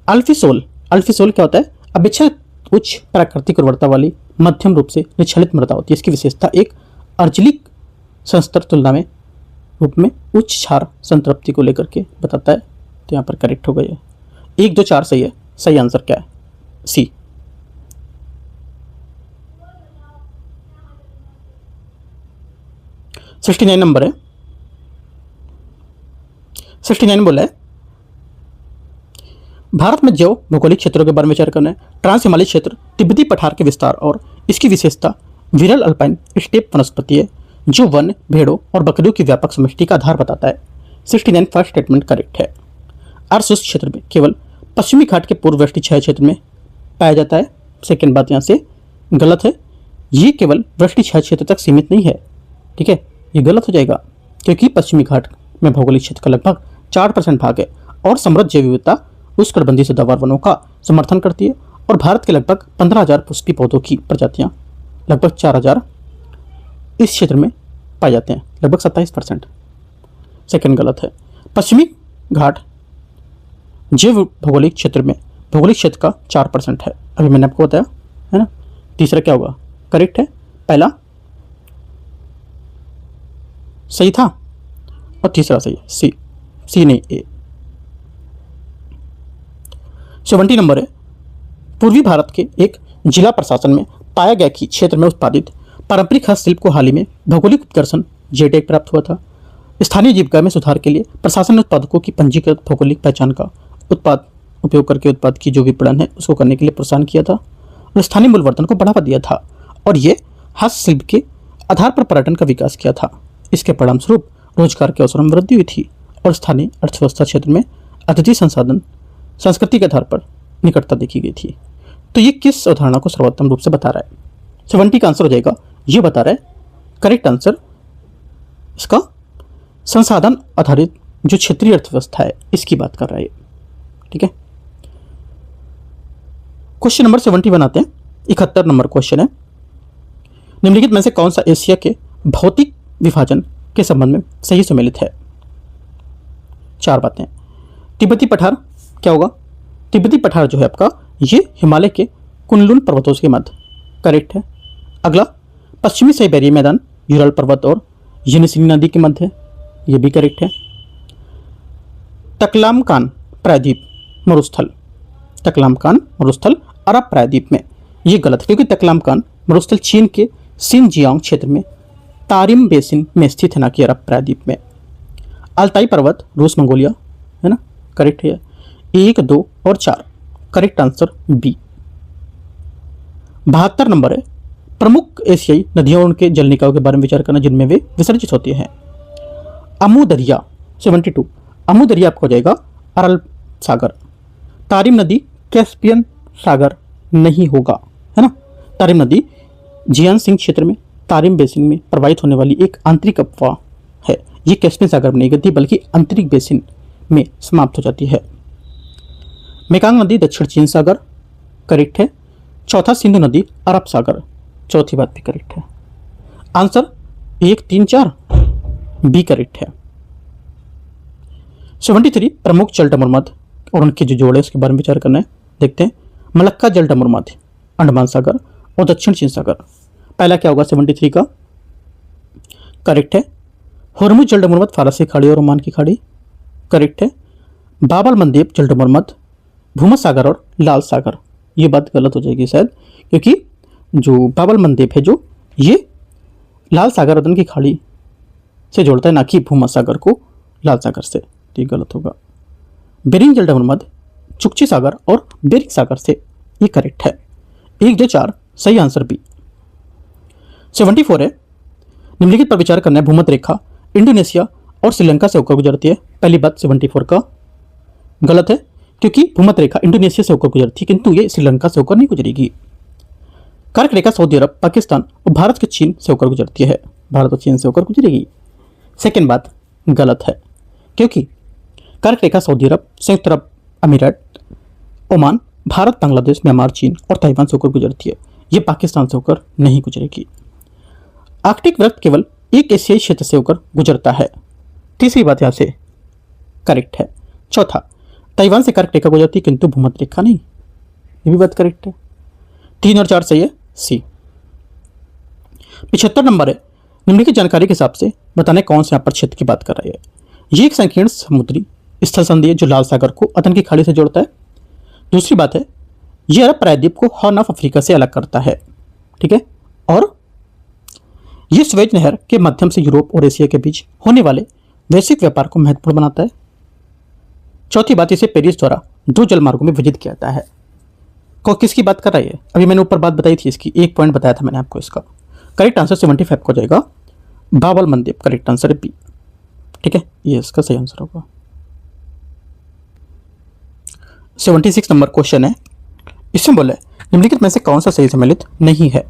अल्फिसोल, अल्फिसोल क्या होता है? अपेक्षाकृत उच्च प्राकृतिक उर्वरता वाली मध्यम रूप से निच्छलित मृदा होती है। इसकी विशेषता एक अर्जलिक संस्तर तुलना में रूप में उच्च क्षार संतृप्ति को लेकर के बताता है। तो यहाँ पर करेक्ट हो गया। 1 2 4 सही है। सही आंसर क्या है? सी। सिक्सटी 69 नंबर है। 69 बोला है भारत में जैव भौगोलिक क्षेत्रों के बारे में विचार करना है। ट्रांस हिमालय क्षेत्र तिब्बती पठार के विस्तार और इसकी विशेषता विरल अल्पाइन स्टेप वनस्पति है जो वन, भेड़ों और बकरियों की व्यापक समष्टि का आधार बताता है। 69 फर्स्ट स्टेटमेंट करेक्ट है। अर्धशुष्क क्षेत्र में केवल पश्चिमी घाट के पूर्व वृष्टि छाया क्षेत्र में पाया जाता है। सेकेंड बात यहाँ से गलत है। ये केवल वृष्टि छाया क्षेत्र तक सीमित नहीं है। ठीक है, ये गलत हो जाएगा क्योंकि पश्चिमी घाट में भौगोलिक क्षेत्र का लगभग 4% भाग है और समृद्ध जैव विविधता उष्णकटिबंधीय सदाबहार वनों का समर्थन करती है और भारत के लगभग 15,000 पुष्पी पौधों की प्रजातियां लगभग 4,000 इस क्षेत्र में पाए जाते हैं, लगभग 27%। सेकंड गलत है। पश्चिमी घाट जैव भौगोलिक क्षेत्र में भौगोलिक क्षेत्र का 4% है, अभी मैंने आपको बताया है ना। तीसरा क्या होगा? करेक्ट है, पहला सही था और तीसरा सही है, सी नहीं ए। 70 नंबर है। पूर्वी भारत के एक जिला प्रशासन में पाया गया कि क्षेत्र में उत्पादित पारंपरिक हस्तशिल्प को हाल ही में भौगोलिक उत्कर्षण जे टैग प्राप्त हुआ था। स्थानीय जीविका में सुधार के लिए प्रशासन ने उत्पादकों की पंजीकृत भौगोलिक पहचान का उत्पाद उपयोग करके उत्पाद की जो विपणन है उसको करने के लिए प्रोत्साहन किया था और स्थानीय मूल्यवर्धन को बढ़ावा दिया था और ये हस्तशिल्प के आधार पर पर्यटन का विकास किया था। इसके परिणाम स्वरूप रोजगार के अवसरों में वृद्धि हुई थी और स्थानीय अर्थव्यवस्था क्षेत्र में अतिथि संसाधन संस्कृति के आधार पर निकटता देखी गई थी। तो ये किस अवधारणा को सर्वोत्तम रूप से बता रहा है? 70 का आंसर हो जाएगा, ये बता रहा है करेक्ट आंसर इसका संसाधन आधारित जो क्षेत्रीय अर्थव्यवस्था है इसकी बात कर रहा है। ठीक है, क्वेश्चन नंबर 71 आते हैं। 71 नंबर क्वेश्चन है, निम्नलिखित में से कौन सा एशिया के भौतिक विभाजन के संबंध में सही सम्मिलित है? 4 बातें। तिब्बती पठार क्या होगा? तिब्बती पठार जो है आपका ये हिमालय के कुनलुन पर्वतों के मध्य, करेक्ट है। अगला पश्चिमी साइबेरिया मैदान यूराल पर्वत और येनिसिनी नदी के मध्य है, ये भी करेक्ट है। तकलामकान प्रायद्वीप मरुस्थल, तकलामकान मरुस्थल अरब प्रायद्वीप में, ये गलत है क्योंकि तकलामकान मरुस्थल चीन के सिनजियांग क्षेत्र में तारिम बेसिन में स्थित है, ना कि अरब प्रायद्वीप में। अल्ताई पर्वत रूस मंगोलिया है ना, करेक्ट है। 1, 2 और 4 करेक्ट आंसर बी। 72 नंबर है, प्रमुख एशियाई नदियों और उनके जल निकायों के बारे में विचार करना जिनमें वे विसर्जित होती हैं। अमू दरिया 72, अमू दरिया आपको हो जाएगा अरल सागर। तारिम नदी कैस्पियन सागर नहीं होगा, है ना। तारिम नदी जियान सिंह क्षेत्र में तारिम बेसिन में प्रवाहित होने वाली एक आंतरिक अफवाह है, ये कैस्पियन सागर में नहीं गिरती बल्कि आंतरिक बेसिन में समाप्त हो जाती है। मेकांग नदी दक्षिण चीन सागर, करेक्ट है। चौथा सिंधु नदी अरब सागर, चौथी बात भी करेक्ट है। आंसर 1, 3, 4 बी करेक्ट है। 73 प्रमुख जलडमरूमध्य और उनके जो जोड़े उसके बारे में विचार करना है, देखते हैं। मलक्का जलडमरूमध्य अंडमान सागर और दक्षिण चीन सागर, पहला क्या होगा 73 का? करेक्ट है। हॉर्मुज जलडमरूमध्य फारसी खाड़ी और ओमान की खाड़ी, करेक्ट है। बाबल मंदेब जलडमरूमध्य भूमध्य सागर और लाल सागर, ये बात गलत हो जाएगी शायद क्योंकि जो बाबल मंदेब है जो ये लाल सागर रतन की खाड़ी से जोड़ता है, ना कि भूमध्य सागर को लाल सागर से, तो ये गलत होगा। बेरिंग जलडमरूमध्य चुकची सागर और बेरिंग सागर से, ये करेक्ट है। 1, 2, 4 सही आंसर बी। 74 है, निम्नलिखित पर विचार करना है। भूमध्य रेखा इंडोनेशिया और श्रीलंका से होकर गुजरती है, पहली बात 74 का गलत है क्योंकि भूमध्य रेखा इंडोनेशिया से होकर गुजरती है किंतु ये श्रीलंका से होकर नहीं गुजरेगी। कर्क रेखा सऊदी अरब, पाकिस्तान और भारत के चीन से होकर गुजरती है, भारत और चीन से होकर गुजरेगी। सेकेंड बात गलत है क्योंकि कर्क रेखा सऊदी अरब, संयुक्त अरब अमीरात, ओमान, भारत, बांग्लादेश, म्यांमार, चीन और ताइवान से होकर गुजरती है, ये पाकिस्तान से होकर नहीं गुजरेगी। आर्कटिक वृत्त केवल एक एशियाई क्षेत्र से होकर गुजरता है, तीसरी बात यहाँ से करेक्ट है। चौथा, ताइवान से कर्क रेखा गुजरती है किंतु भूमध्य रेखा नहीं, ये भी बात करेक्ट है। 3 और 4 सही है, सी। 75 नंबर है, निम्नलिखित जानकारी के हिसाब से बताने कौन से यहाँ पर क्षेत्र की बात कर रही है। ये एक संकीर्ण समुद्री स्थल संधि है जो लाल सागर को अदन की खाड़ी से जोड़ता है। दूसरी बात है, यह अरब प्रायद्वीप को हॉर्न ऑफ अफ्रीका से अलग करता है, ठीक है। और यह स्वेज नहर के माध्यम से यूरोप और एशिया के बीच होने वाले वैश्विक व्यापार को महत्वपूर्ण बनाता है। चौथी बात, इसे पेरिस द्वारा 2 जलमार्गों में विभाजित किया जाता है। किसकी बात कर रही है? अभी मैंने ऊपर बात बताई थी इसकी, एक पॉइंट बताया था मैंने आपको इसका। करेक्ट आंसर 75 को जाएगा बाबल मंदेब, करेक्ट आंसर है बी, ठीक है, ये इसका सही आंसर होगा। 76 नंबर क्वेश्चन है, इसमें बोले निम्नलिखित में से कौन सा सही सम्मिलित नहीं है?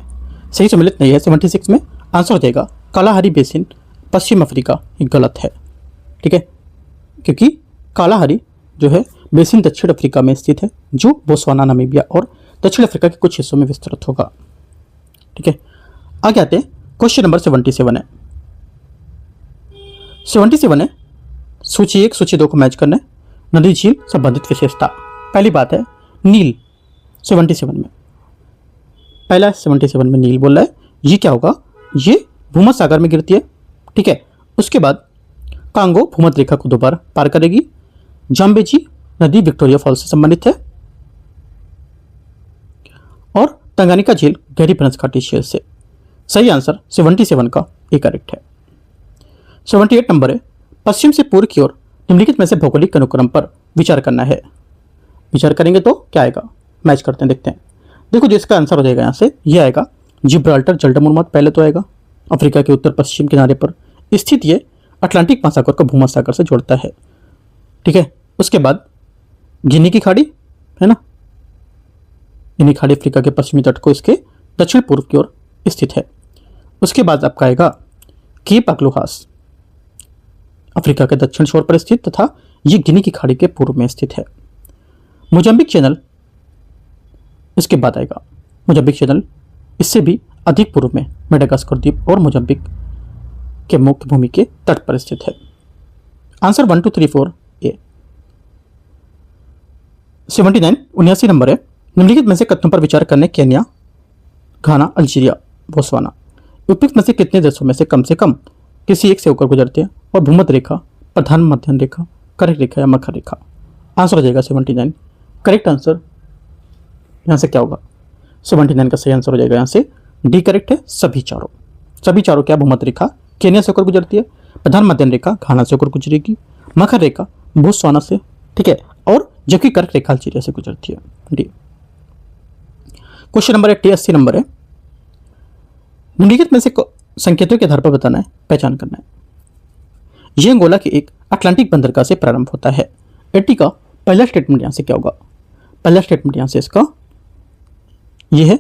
सही सम्मिलित नहीं है 76 में, आंसर हो जाएगा कालाहारी बेसिन पश्चिम अफ्रीका, ये गलत है, ठीक है, क्योंकि कालाहारी जो है बेसिन दक्षिण अफ्रीका में स्थित है जो बोत्सवाना, नामीबिया और दक्षिण अफ्रीका के कुछ हिस्सों में विस्तृत होगा। ठीक है, आगे आते हैं। क्वेश्चन नंबर 77 है। 77 है, सूची 1 सूची 2 को मैच करना है। नदी झील संबंधित विशेषता। पहली बात है नील। 77 में पहला 77 में नील बोल रहा है, ये क्या होगा, ये भूमध्य सागर में गिरती है। ठीक है, उसके बाद कांगो भूमध्य रेखा को दोबारा पार करेगी। जाम्बेजी नदी विक्टोरिया फॉल्स से संबंधित है और तंगानिका झील गहरी बनस घाटी क्षेत्र से। सही आंसर 77 का ए करेक्ट है। 78 नंबर है, पश्चिम से पूर्व की ओर निम्नलिखित में से भौगोलिक अनुक्रम पर विचार करना है। विचार करेंगे तो क्या आएगा, मैच करते हैं, देखते हैं। देखो जिसका आंसर हो जाएगा यहाँ से ये आएगा जिब्राल्टर जलडमुर्मत पहले तो आएगा। अफ्रीका के उत्तर पश्चिम किनारे पर स्थित ये अटलांटिक महासागर को भूमध्य सागर से जोड़ता है। ठीक है, उसके बाद गिनी की खाड़ी है ना, गिनी खाड़ी अफ्रीका के पश्चिमी तट को इसके दक्षिण पूर्व की ओर स्थित है। उसके बाद आपका आएगा केप अग्लोहास, अफ्रीका के दक्षिण छोर पर स्थित तथा ये गिनी की खाड़ी के पूर्व में स्थित है। मोजाम्बिक चैनल इसके बाद आएगा। मोजाम्बिक चैनल इससे भी अधिक पूर्व में मेडागास्कर द्वीप और मोजाम्बिक के मुख्य भूमि के तट पर स्थित है। आंसर 1 2 3 4 ए। 79 79 नंबर है, निम्नलिखित में से कथनों पर विचार करने केन्या, घाना, अल्जीरिया, बोत्सवाना उपयुक्त में से कितने देशों में से कम किसी एक से होकर गुजरते हैं और भूमध्य रेखा, प्रधान मध्यम रेखा, कर्क रेखा या मकर रेखा। आंसर हो जाएगा 79। करेक्ट आंसर यहाँ से क्या होगा, 79 का सही आंसर हो जाएगा यहाँ से डी करेक्ट है। सभी चारों क्या भूमध्य रेखा केन्या से होकर गुजरती है, प्रधान मध्यम रेखा घाना से होकर गुजरेगी, मकर रेखा बोत्सवाना से, ठीक है, और जबकि कर्क रेखा अल्जीरिया से गुजरती है। डी। क्वेश्चन नंबर 80 नंबर है, निम्नलिखित में से संकेतों के आधार पर बताना है, पहचान करना है। यह अंगोला के एक अटलांटिक बंदरगाह से प्रारंभ होता है। 80 का पहला स्टेटमेंट यहां से क्या होगा, पहला स्टेटमेंट यहां से इसका ये है,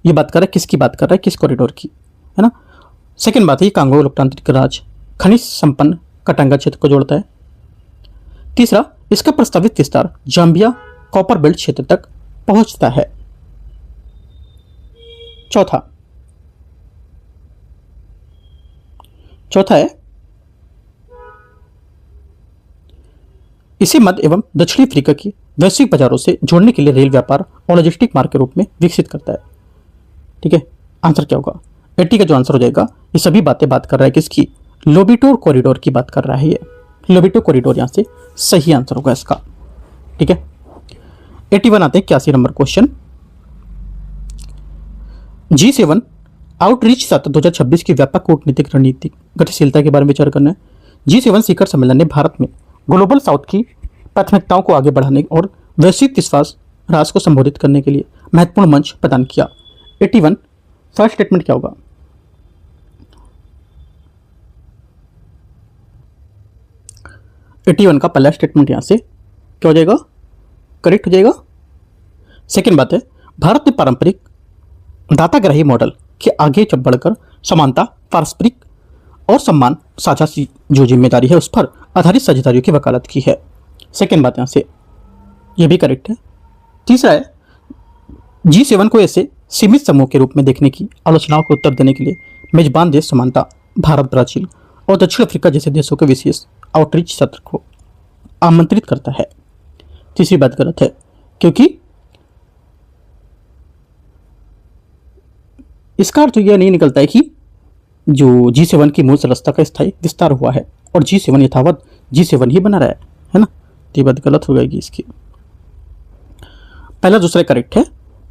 ये बात कर रहा है किसकी बात कर रहा है, किस कॉरिडोर की, है ना। सेकंड बात है ये कांगो लोकतांत्रिक राज खनिज संपन्न कटांगा क्षेत्र को जोड़ता है। तीसरा, इसका प्रस्तावित विस्तार जाम्बिया कॉपर बेल्ट क्षेत्र तक पहुंचता है। चौथा है इसे मध्य एवं दक्षिणी अफ्रीका की वैश्विक बाजारों से जोड़ने के लिए रेल व्यापार और लॉजिस्टिक मार्ग के रूप में विकसित करता है। ठीक है, आंसर क्या होगा, 80 का जो आंसर हो जाएगा, ये सभी बातें बात कर रहा है किसकी, लोबिटोर कॉरिडोर की बात कर रहा है। ये लोबिटोर कॉरिडोर यहां से सही आंसर होगा इसका। ठीक है, 81 आते हैं 81 नंबर क्वेश्चन। G7 आउटरीच सत्र 2026 की व्यापक कूटनीतिक रणनीतिक गतिशीलता के बारे में विचार करना है। G7 शिखर सम्मेलन ने भारत में ग्लोबल साउथ की प्राथमिकताओं को आगे बढ़ाने और वैश्विक विश्वास राष्ट्र को संबोधित करने के लिए महत्वपूर्ण मंच प्रदान किया। 81 फर्स्ट स्टेटमेंट क्या होगा, का पहला स्टेटमेंट यहां से क्या हो जाएगा, करेक्ट हो जाएगा। सेकेंड बात है भारत ने पारंपरिक दाताग्राही मॉडल के आगे जब बढ़कर समानता, पारस्परिक और सम्मान साझा जो जिम्मेदारी है उस पर आधारित साझेदारियों की वकालत की है। सेकेंड बात यहां से यह भी करेक्ट है। तीसरा है G7 को ऐसे सीमित समूह के रूप में देखने की आलोचनाओं को उत्तर देने के लिए मेजबान देश समानता, भारत, ब्राजील और दक्षिण अफ्रीका जैसे देशों के विशेष आउटरीच सत्र को आमंत्रित करता है। तीसरी बात गलत है क्योंकि इसका अर्थ यह नहीं निकलता है कि जो G7 की मूल सदस्यता का स्थायी विस्तार हुआ है और G7 यथावत G7 ही बना रहा है ना, तो बात गलत हो जाएगी इसकी। पहला दूसरा करेक्ट है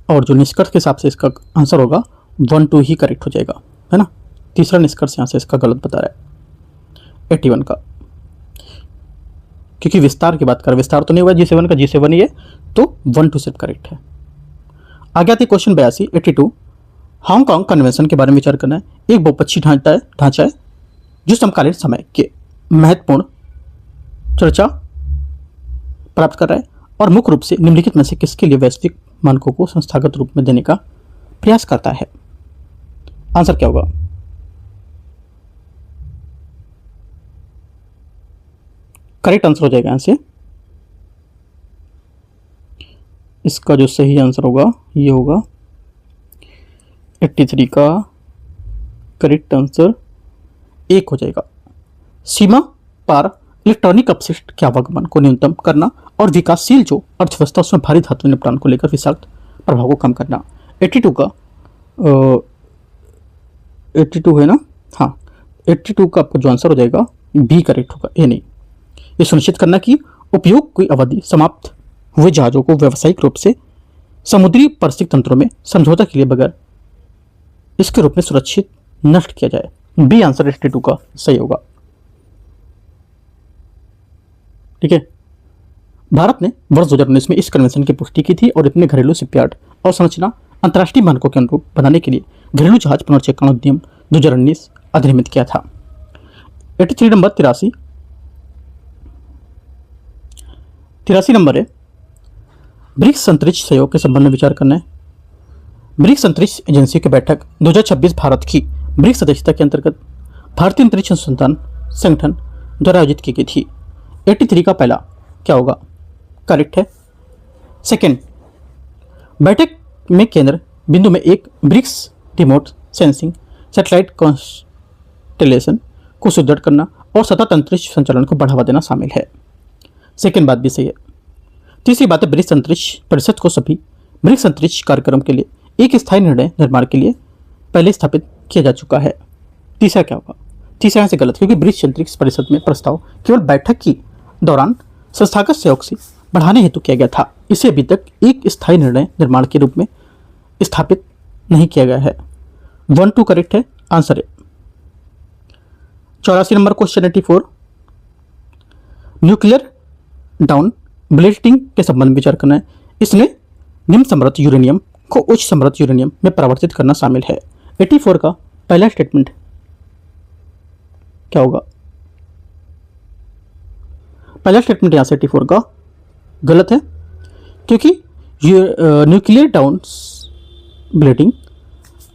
और जो निष्कर्ष के हिसाब से इसका आंसर होगा 1 2 ही करेक्ट हो जाएगा, है ना। तीसरा निष्कर्ष यहाँ से इसका गलत बता रहा है 81 का, क्योंकि विस्तार की बात कर, विस्तार तो नहीं हुआ G7 का, G7 ही है, तो 1 2 सिर्फ करेक्ट है। आगे आते क्वेश्चन 82 82 हांगकांग कन्वेंशन के बारे में विचार करना है। एक बहुपक्षीय ढांचा है जो समकालीन समय के महत्वपूर्ण चर्चा प्राप्त कर रहा है और मुख्य रूप से निम्नलिखित में से किसके लिए वैश्विक मानकों को संस्थागत रूप में देने का प्रयास करता है। आंसर क्या होगा, करेक्ट आंसर हो जाएगा यहां से इसका जो सही आंसर होगा ये होगा 83 का करेक्ट आंसर 1 हो जाएगा। सीमा पार इलेक्ट्रॉनिक अपशिष्ट के आवागमन को न्यूनतम करना और विकासशील जो अर्थव्यवस्था उसमें भारी धातु निपटान को लेकर विषाक्त प्रभाव को कम करना। 82 का 82 है ना, हाँ 82 का आपका जो आंसर हो जाएगा बी करेक्ट होगा, ए नहीं। ये सुनिश्चित करना कि उपयोग की अवधि समाप्त हुए जहाजों को व्यावसायिक रूप से समुद्री पारिस्थितिक तंत्रों में समझौता के लिए बगैर इसके रूप में सुरक्षित नष्ट किया जाए। बी आंसर 82 का सही होगा। ठीक है, भारत ने वर्ष 2019 में इस कन्वेंशन की पुष्टि की थी और इतने घरेलू शिपयार्ड और संरचना अंतर्राष्ट्रीय मानकों के अनुरूप बनाने के लिए घरेलू जहाज पुनर्चक्रण उद्यम 2019 अधिनियमित किया था। 83 नंबर 83 नंबर है ब्रिक्स अंतरिक्ष सहयोग के संबंध में विचार करना है। ब्रिक्स अंतरिक्ष एजेंसी की बैठक 2026 भारत की ब्रिक्स अध्यक्षता के अंतर्गत भारतीय अंतरिक्ष अनुसंधान संगठन द्वारा आयोजित की गई थी। 83 का पहला क्या होगा, करेक्ट है। सेकेंड, बैठक में केंद्र बिंदु में एक BRICS remote sensing satellite constellation को सुदृढ़ करना और सतत अंतरिक्ष संचालन को बढ़ावा देना शामिल है। सेकेंड बात भी सही है। तीसरी बात है ब्रिक्स अंतरिक्ष परिषद को सभी ब्रिक्स अंतरिक्ष कार्यक्रम के लिए एक स्थायी निर्णय निर्माण के लिए पहले स्थापित किया जा चुका है। तीसरा क्या होगा, तीसरा से गलत, क्योंकि ब्रिक्स अंतरिक्ष परिषद में प्रस्ताव केवल बैठक की दौरान संस्थागत सहयोग से बढ़ाने हेतु किया गया था। इसे अभी तक एक स्थायी निर्णय निर्माण के रूप में स्थापित नहीं किया गया है। 1-2 करेक्ट है, आंसर है। 84 नंबर क्वेश्चन 84, न्यूक्लियर डाउन ब्लेटिंग के संबंध में विचार करना है। इसमें निम्न समृद्ध यूरेनियम को उच्च समृद्ध यूरेनियम में परिवर्तित करना शामिल है। 84 का पहला स्टेटमेंट क्या होगा, पहला स्टेटमेंट यहां से 84 का गलत है, क्योंकि न्यूक्लियर डाउन ब्लेटिंग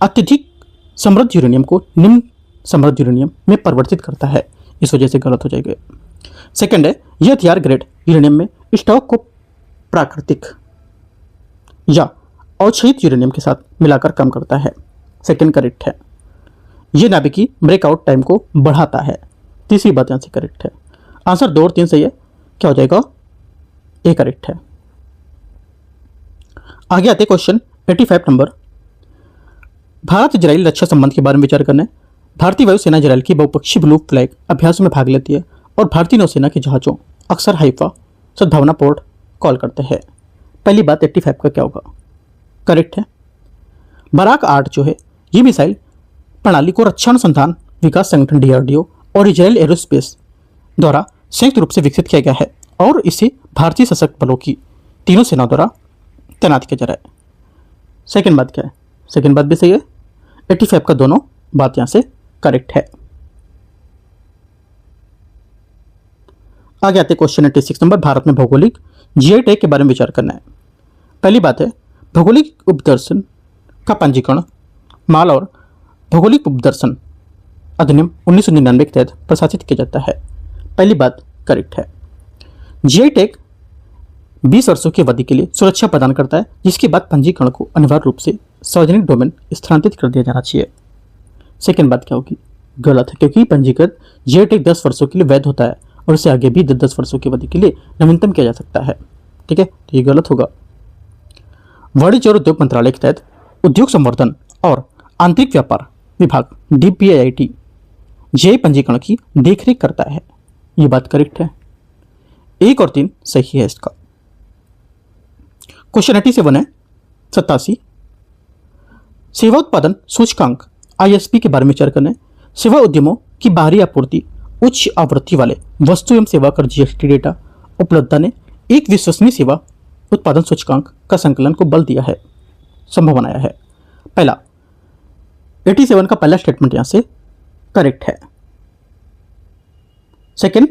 अत्यधिक समृद्ध यूरेनियम को निम्न समृद्ध यूरेनियम में परिवर्तित करता है, इस वजह से गलत हो जाएगा। सेकंड है, यह हथियार ग्रेड यूरेनियम में स्टॉक को प्राकृतिक या अवक्षयित यूरेनियम के साथ मिलाकर कम करता है। सेकंड करेक्ट है। यह नाभिकीय ब्रेकआउट टाइम को बढ़ाता है। तीसरी बात यहां से करेक्ट है। आंसर 2 और 3 सही है, क्या हो जाएगा, ए करेक्ट है। आगे आते क्वेश्चन 85 नंबर, भारत इजराइल रक्षा संबंध के बारे में विचार करना है। भारतीय वायुसेना इजराइल की बहुपक्षीय ब्लू फ्लैग अभ्यासों में भाग लेती है और भारतीय नौसेना के जहाजों अक्सर हाइफा सद्भावना पोर्ट कॉल करते हैं। पहली बात 85 का क्या होगा, करेक्ट है। बराक 8 जो है ये मिसाइल प्रणाली को रक्षा अनुसंधान विकास संगठन DRDO और इजराइल एरोस्पेस द्वारा संयुक्त रूप से विकसित किया गया है और इसे भारतीय सशस्त्र बलों की तीनों सेनाओं द्वारा तैनात किया जा रहा है। सेकंड बात क्या है, सेकंड बात भी सही है। 85 का दोनों बात यहां से करेक्ट है। आगे आते क्वेश्चन 86 नंबर, भारत में भौगोलिक GI टैग के बारे में विचार करना है। पहली बात है, भौगोलिक उपदर्शन का पंजीकरण माल और भौगोलिक उपदर्शन अधिनियम 1999 के तहत प्रशासित किया जाता है। पहली बात करेक्ट है। GI टैग 20 वर्षों की अवधि के लिए सुरक्षा प्रदान करता है, जिसके बाद पंजीकरण को अनिवार्य रूप से सार्वजनिक डोमेन स्थानांतरित कर दिया जाना चाहिए। सेकंड बात क्या होगी, गलत है, क्योंकि पंजीकृत GI टैग 10 वर्षों के लिए वैध होता है और इसे आगे भी 10 वर्षों की अवधि के लिए नवीनतम किया जा सकता है। ठीक है, तो ये गलत होगा। वाणिज्य और उद्योग मंत्रालय के तहत उद्योग संवर्धन और आंतरिक व्यापार विभाग DPIIT GI पंजीकरण की देखरेख करता है, ये बात करेक्ट है। 1 और 3 सही है इसका। क्वेश्चन 87 है 87, सेवा उत्पादन सूचकांक ISP के बारे में विचार करना है। सेवा उद्यमों की बाहरी आपूर्ति उच्च आवृत्ति वाले वस्तु एवं सेवा कर GST डेटा उपलब्धता ने एक विश्वसनीय सेवा उत्पादन सूचकांक का संकलन को बल दिया है, संभव बनाया है। पहला 87 का पहला स्टेटमेंट यहां से करेक्ट है। सेकंड,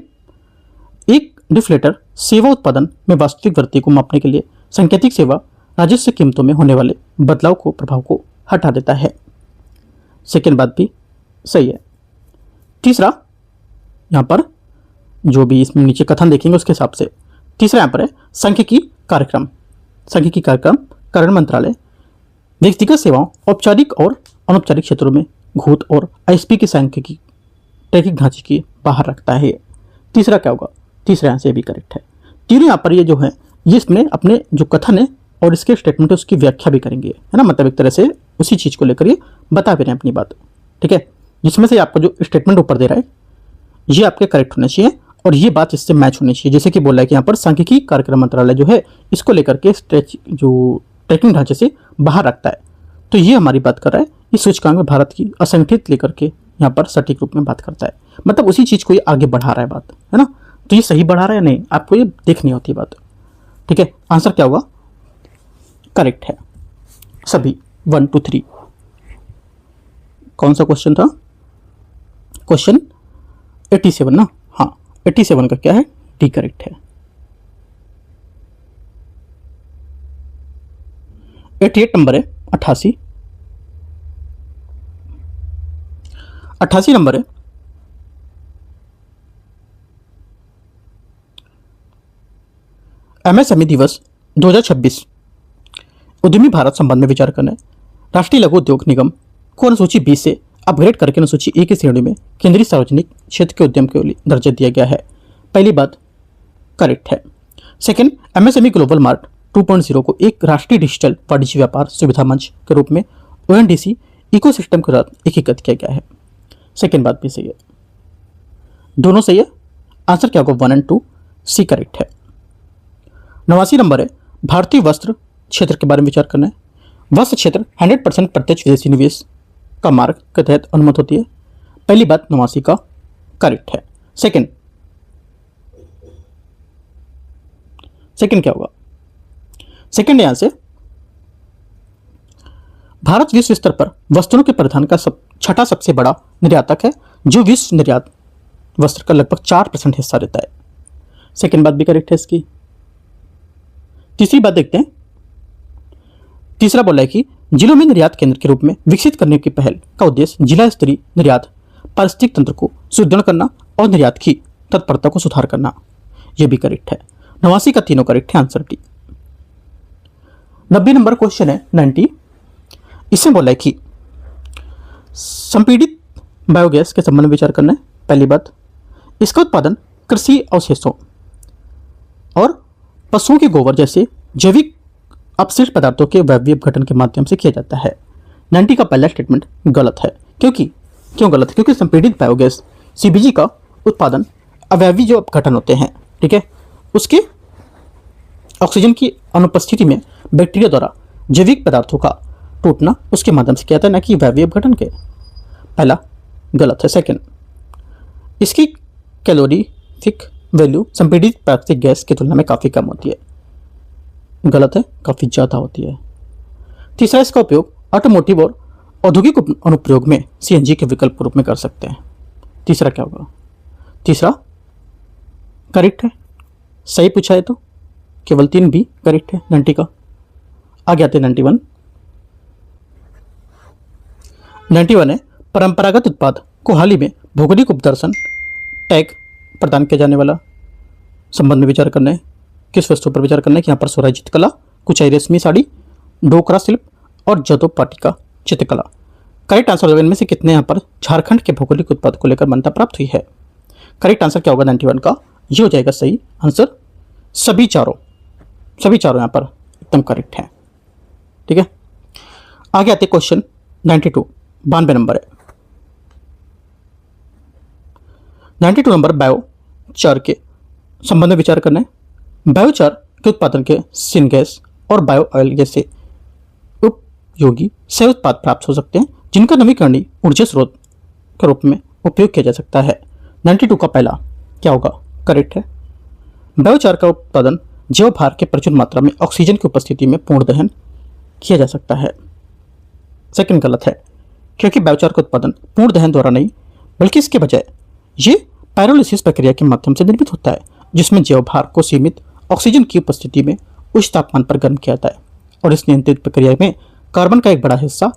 एक डिफ्लेटर सेवा उत्पादन में वास्तविक वृद्धि को मापने के लिए सांकेतिक सेवा राजस्व कीमतों में होने वाले बदलाव को प्रभाव को हटा देता है। सेकंड बात भी सही है। तीसरा, यहां पर जो भी इसमें नीचे कथन देखेंगे उसके हिसाब से तीसरा यहां पर है सांख्यिकी कार्यक्रम सांख्यिकी कार्यक्रम कारण मंत्रालय व्यक्तिगत सेवाओं, औपचारिक और अनौपचारिक क्षेत्रों में घूत और आईएसपी की सांख्यिकी ट्रैकिंग ढांचे की बाहर रखता है। तीसरा क्या होगा? तीसरा यहाँ से भी करेक्ट है। तीनों यहाँ पर ये जो है ये इसमें अपने जो कथन है और इसके स्टेटमेंट है उसकी व्याख्या भी करेंगे, है ना। मतलब एक तरह से उसी चीज़ को लेकर ये बता भी रहे हैं अपनी बात, ठीक है। जिसमें से आपको जो स्टेटमेंट ऊपर दे रहा है ये आपके करेक्ट होने चाहिए और ये बात इससे मैच होनी चाहिए। जैसे कि बोला है कि यहाँ पर सांख्यिकी कार्यक्रम मंत्रालय जो है इसको लेकर के जो ट्रैकिंग ढांचे से बाहर रखता है, तो ये हमारी बात कर रहा है इस सूचकांक में भारत की असंगठित लेकर के यहाँ पर सटीक रूप में बात करता है। मतलब उसी चीज़ को ये आगे बढ़ा रहा है बात, है ना। तो ये सही बढ़ा रहा है या नहीं आपको ये देखनी होती है बात, ठीक है। आंसर क्या होगा? करेक्ट है सभी 1 2 3। कौन सा क्वेश्चन था? क्वेश्चन 87 ना। हाँ 87 का क्या है? डी करेक्ट है। 88 नंबर है 88। 88 नंबर है एमएसएमई दिवस 2026 उद्यमी भारत संबंध में विचार करना है। राष्ट्रीय लघु उद्योग निगम को अनुसूची 20 से अपग्रेड करके अनुसूची ए की श्रेणी में केंद्रीय सार्वजनिक क्षेत्र के उद्यम के लिए दर्जा दिया गया है। पहली बात करेक्ट है। सेकंड, एमएसएमई ग्लोबल मार्ट 2.0 को एक राष्ट्रीय डिजिटल वाणिज्य व्यापार सुविधा मंच के रूप में ओएनडीसी इकोसिस्टम के साथ एकीकृत किया गया है। सेकंड बात भी सही है, दोनों सही है। आंसर क्या होगा? 1 और 2 सी करेक्ट है। 89 नंबर है भारतीय वस्त्र क्षेत्र के बारे में विचार करना है। वस्त्र क्षेत्र 100% प्रत्यक्ष विदेशी निवेश का मार्ग के तहत अनुमत होती है। पहली बात 89 का करेक्ट है। सेकंड क्या होगा? सेकंड यहां से भारत विश्व स्तर पर वस्त्रों के परिधान का छठा सबसे बड़ा निर्यातक है, जो विश्व निर्यात वस्त्र का लगभग 4% हिस्सा रहता है। सेकंड बात भी करेक्ट है इसकी। तीसरी बात देखते हैं। तीसरा बोला है कि जिलों में निर्यात केंद्र के रूप में विकसित करने की पहल का उद्देश्य जिला स्तरीय निर्यात पारिस्थितिक तंत्र को सुदृढ़ करना और निर्यात की तत्परता को सुधार करना। यह भी करेक्ट है। 89 का तीनों करेक्ट है। Answer D. 90 नंबर क्वेश्चन है 90। इसमें बोला है कि संपीड़ित बायोगैस के संबंध में विचार करना है। पहली बात, इसका उत्पादन कृषि अवशेषों और पशुओं के गोबर जैसे जैविक अपशिष्ट पदार्थों के वैविध्य अपघटन के माध्यम से किया जाता है। 90 का पहला स्टेटमेंट गलत है। क्यों गलत है? क्योंकि संपीड़ित बायोगैस सीबीजी का उत्पादन अवैवी जो अपघटन होते हैं, ठीक है, उसके ऑक्सीजन की अनुपस्थिति में बैक्टीरिया द्वारा जैविक पदार्थों का टूटना उसके माध्यम से किया जाता है, न कि वैविध्य अपघटन के। पहला गलत है। सेकंड, इसकी कैलोरीफिक वैल्यू संपीड़ित प्राकृतिक गैस की तुलना में काफ़ी कम होती है। गलत है, काफ़ी ज़्यादा होती है। तीसरा, इसका उपयोग ऑटोमोटिव और औद्योगिक अनुप्रयोग में सीएनजी के विकल्प रूप में कर सकते हैं। तीसरा क्या होगा? तीसरा करेक्ट है। सही पूछा है तो केवल 3 भी करेक्ट है 90 का। आगे आते हैं 91। 91 है परंपरागत उत्पाद को हाल ही में भौगोलिक उपदर्शन टैग प्रदान किया जाने वाला संबंध में विचार करना है। किस वस्तु पर विचार करना है कि यहाँ पर स्वराजित कला, कुचाई रेशमी साड़ी, डोकरा शिल्प और जदो पाटिका चित्रकला। करेक्ट आंसर इनमें से कितने यहाँ पर झारखंड के भौगोलिक उत्पाद को लेकर मान्यता प्राप्त हुई है? करेक्ट आंसर क्या होगा 91 का? ये हो जाएगा सही आंसर। सभी चारों यहाँ पर एकदम करेक्ट है, ठीक है। आगे आते क्वेश्चन 92 92 नंबर है। 92 नंबर बायोचार के संबंध में विचार करना है। बायोचार के उत्पादन के सिनगैस और बायो ऑयल जैसे उपयोगी से उत्पाद प्राप्त हो सकते हैं, जिनका नवीकरणीय ऊर्जा स्रोत के रूप में उपयोग किया जा सकता है। 92 का पहला क्या होगा? करेक्ट है। बायोचार का उत्पादन जैव भार के प्रचुर मात्रा में ऑक्सीजन की उपस्थिति में पूर्ण दहन किया जा सकता है। सेकंड गलत है, क्योंकि बायोचार का उत्पादन पूर्ण दहन द्वारा नहीं बल्कि इसके बजाय ये पायरोलिसिस प्रक्रिया के माध्यम से निर्मित होता है, जिसमें जैव भार को सीमित ऑक्सीजन की उपस्थिति में उच्च तापमान पर गर्म किया जाता है और इस नियंत्रित प्रक्रिया में कार्बन का एक बड़ा हिस्सा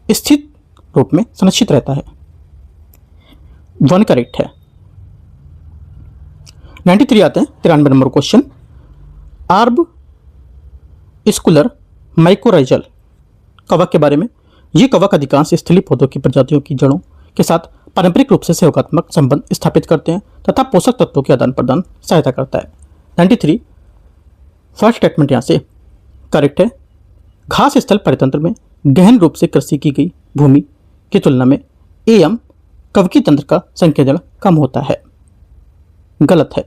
स्थिर रूप में संरक्षित रहता है। 1 करेक्ट है। 93 आते हैं 93 नंबर क्वेश्चन। आर्ब स्कूलर माइकोराइजल कवक के बारे में। ये कवक अधिकांश स्थलीय पौधों की प्रजातियों की जड़ों के साथ पारंपरिक रूप से सहयोगात्मक संबंध स्थापित करते हैं तथा पोषक तत्वों के आदान प्रदान सहायता करता है। 93 फर्स्ट स्टेटमेंट यहाँ से करेक्ट है। घास स्थल परितंत्र में गहन रूप से कृषि की गई भूमि की तुलना में एम कवकीय तंत्र का संकेंद्रण कम होता है। गलत है,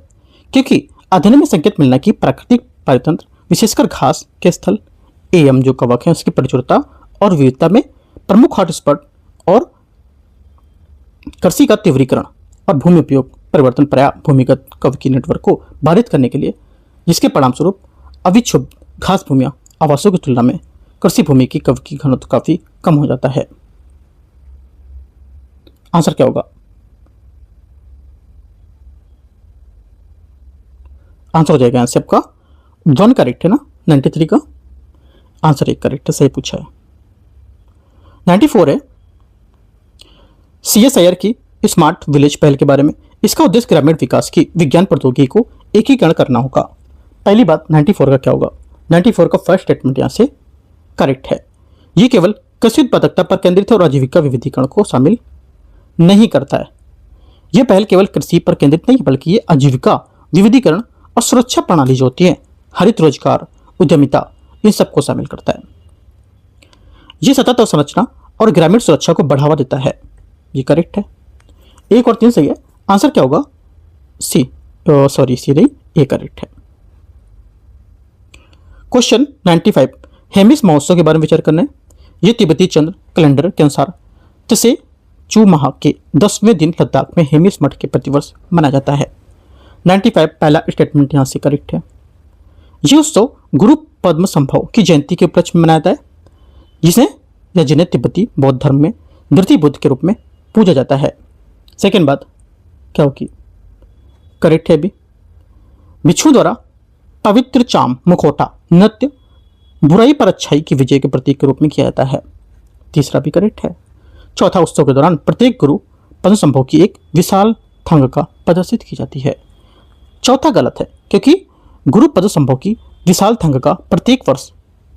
क्योंकि अध्ययन में संकेत मिलना कि प्राकृतिक परितंत्र विशेषकर घास के स्थल एम जो कवक है उसकी प्रचुरता और विविधता में प्रमुख हॉटस्पॉट और कृषि का तीव्रीकरण और भूमि उपयोग परिवर्तन पर्याप्त भूमिगत कवकीय नेटवर्क को बाधित करने के लिए, जिसके परिणाम स्वरूप अविक्षुब्ध घास भूमियां आवासों की तुलना में कृषि भूमि की कवकीय घनत्व काफी कम हो जाता है। आंसर क्या होगा? आंसर हो जाएगा आंसर आपका 1 करेक्ट है ना। 93 का आंसर 1 करेक्ट है, सही पूछा है। 94 है CS अय्यर की स्मार्ट विलेज पहल के बारे में। इसका उद्देश्य ग्रामीण विकास की विज्ञान प्रौद्योगिकी को एकीकरण करना होगा। पहली बात 94 का क्या होगा? 94 का फर्स्ट स्टेटमेंट यहां से करेक्ट है। ये केवल कृषि उत्पादकता पर केंद्रित है और आजीविका विविधीकरण को शामिल नहीं करता है। यह पहल केवल कृषि पर केंद्रित नहीं बल्कि ये आजीविका विविधीकरण और सुरक्षा प्रणाली जो होती है, हरित रोजगार, उद्यमिता, इन सबको शामिल करता है। यह सतत अवसंरचना और ग्रामीण सुरक्षा को बढ़ावा देता है। ये करेक्ट है। 1 और 3 सही है। आंसर क्या होगा? सी नहीं, ये करेक्ट है। क्वेश्चन 95 हेमिस महोत्सव के बारे में विचार करना है। यह तिब्बती चंद्र कैलेंडर के अनुसार तसे चू माह के 10वें दिन लद्दाख में हेमिस मठ के प्रतिवर्ष मनाया जाता है। 95 पहला स्टेटमेंट यहां से करेक्ट है। यह उत्सव गुरु पद्म संभव की जयंती के उपलक्ष्य में मनाया जाता है, जिन्हें तिब्बती बौद्ध धर्म में धरती बुद्ध के रूप में पूजा जाता है। सेकेंड बात क्या होगी? करेक्ट है भी। बिच्छू द्वारा पवित्र चाम मुखौटा नृत्य बुराई पर अच्छाई की विजय के प्रतीक के रूप में किया जाता है। तीसरा भी करेक्ट है। चौथा उत्सव के दौरान प्रत्येक गुरु पद्म संभव की एक विशाल थंग का प्रदर्शित की जाती है। चौथा गलत है, क्योंकि गुरु पद्म संभव की विशाल थंग का प्रत्येक वर्ष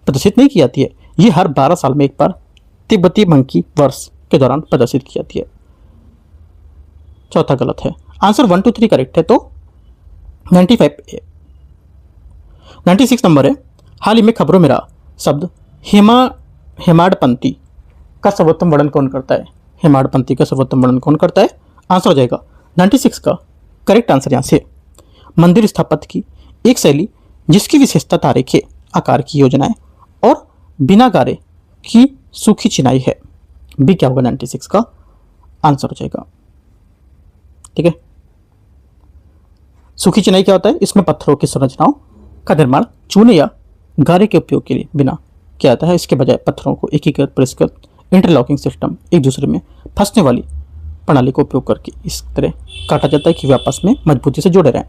प्रदर्शित नहीं की जाती है। ये हर 12 साल में एक बार तिब्बती मंकी वर्ष के दौरान प्रदर्शित की जाती है। चौथा गलत है। आंसर 1 2 3 करेक्ट है। तो 95 96 नंबर है। हाल ही में खबरों में रहा शब्द हेमाडपंथी का सर्वोत्तम वर्णन कौन करता है? हेमाडपंथी का सर्वोत्तम वर्णन कौन करता है? आंसर हो जाएगा 96 का करेक्ट आंसर यहां से मंदिर स्थापत्य की एक शैली जिसकी विशेषता तारीखे आकार की योजनाएं और बिना गारे की सूखी चिनाई है। बी क्या होगा? 96 का आंसर हो जाएगा। ठीक है। सूखी चिनाई क्या होता है? इसमें पत्थरों की संरचनाओं का निर्माण चूने या गारे के उपयोग के लिए बिना किया जाता है। इसके बजाय पत्थरों को एकीकृत परिष्कृत इंटरलॉकिंग सिस्टम एक दूसरे में फंसने वाली प्रणाली का उपयोग करके इस तरह काटा जाता है कि वे आपस में मजबूती से जुड़े रहें।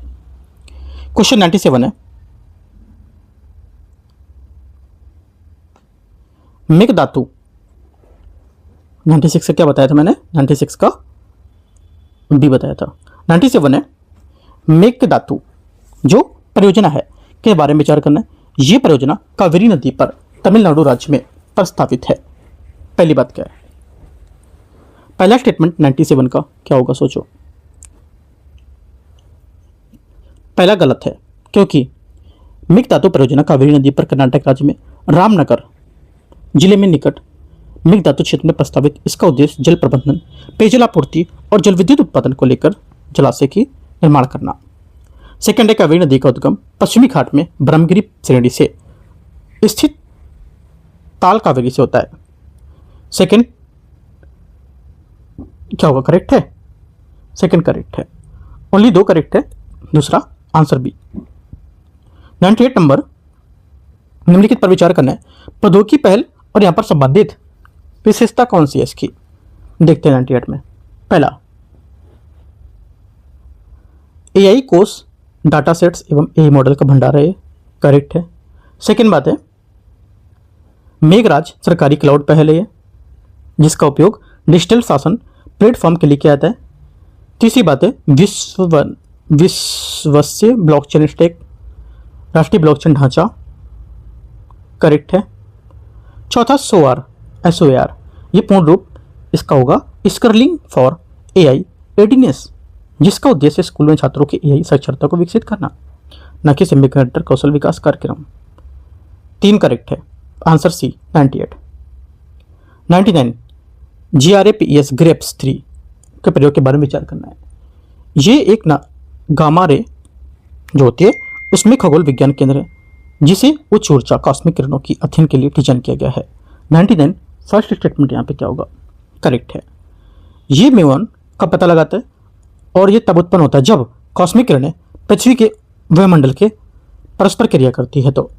क्वेश्चन 97 है। मेघधातु 96 से क्या बताया था मैंने? 96 का बी बताया था। 97 है मेघधातु जो परियोजना है के बारे में विचार करना है। यह परियोजना कावेरी नदी पर तमिलनाडु राज्य में प्रस्तावित है। पहली बात क्या है? पहला स्टेटमेंट 97 का क्या होगा? सोचो। पहला गलत है, क्योंकि मेघधातु परियोजना कावेरी नदी पर कर्नाटक राज्य में रामनगर जिले में निकट मेघधातु क्षेत्र में प्रस्तावित। इसका उद्देश्य जल प्रबंधन, पेयजल आपूर्ति और जल विद्युत उत्पादन को लेकर जलाशय की निर्माण करना। सेकेंड है कावेरी नदी का उद्गम पश्चिमी घाट में ब्रह्मगिरी श्रेणी से स्थित ताल कावेरी से होता है। सेकेंड क्या होगा? करेक्ट है। सेकेंड करेक्ट है। ओनली 2 करेक्ट है। दूसरा आंसर बी। 98 नंबर निम्नलिखित पर विचार करना है। प्रौद्योगिकी पहल और यहां पर संबंधित विशेषता कौन सी है इसकी? देखते हैं 98 में। पहला AI कोर्स डाटा सेट्स एवं AI मॉडल का भंडार है, करेक्ट है। सेकेंड बात है मेघराज सरकारी क्लाउड पहल है जिसका उपयोग डिजिटल शासन प्लेटफॉर्म के लिए किया जाता है। तीसरी बात है विश्वस्य ब्लॉकचेन स्टैक राष्ट्रीय ब्लॉकचेन ढांचा करेक्ट है। चौथा सोआर, SOAR, ये पूर्ण रूप इसका होगा स्कर्लिंग फॉर AI रेडीनेस, जिसका उद्देश्य स्कूल में छात्रों की AI साक्षरता को विकसित करना, न कि सेमीकंडक्टर कौशल विकास कार्यक्रम। 3 करेक्ट है। Answer C 98। 99 GRAPES ग्रेप्स 3 के प्रयोग के बारे में विचार करना है। ये एक गामा रे जो होती है उसमें खगोल विज्ञान केंद्र है, जिसे उच्च ऊर्जा कॉस्मिक किरणों की अध्ययन के लिए डिजाइन किया गया है। 99 फर्स्ट स्टेटमेंट यहाँ पे क्या होगा? करेक्ट है। ये म्यूऑन का पता लगाता है और ये तब उत्पन्न होता है जब कॉस्मिक किरणें पृथ्वी के वायुमंडल के परस्पर क्रिया करती है। तो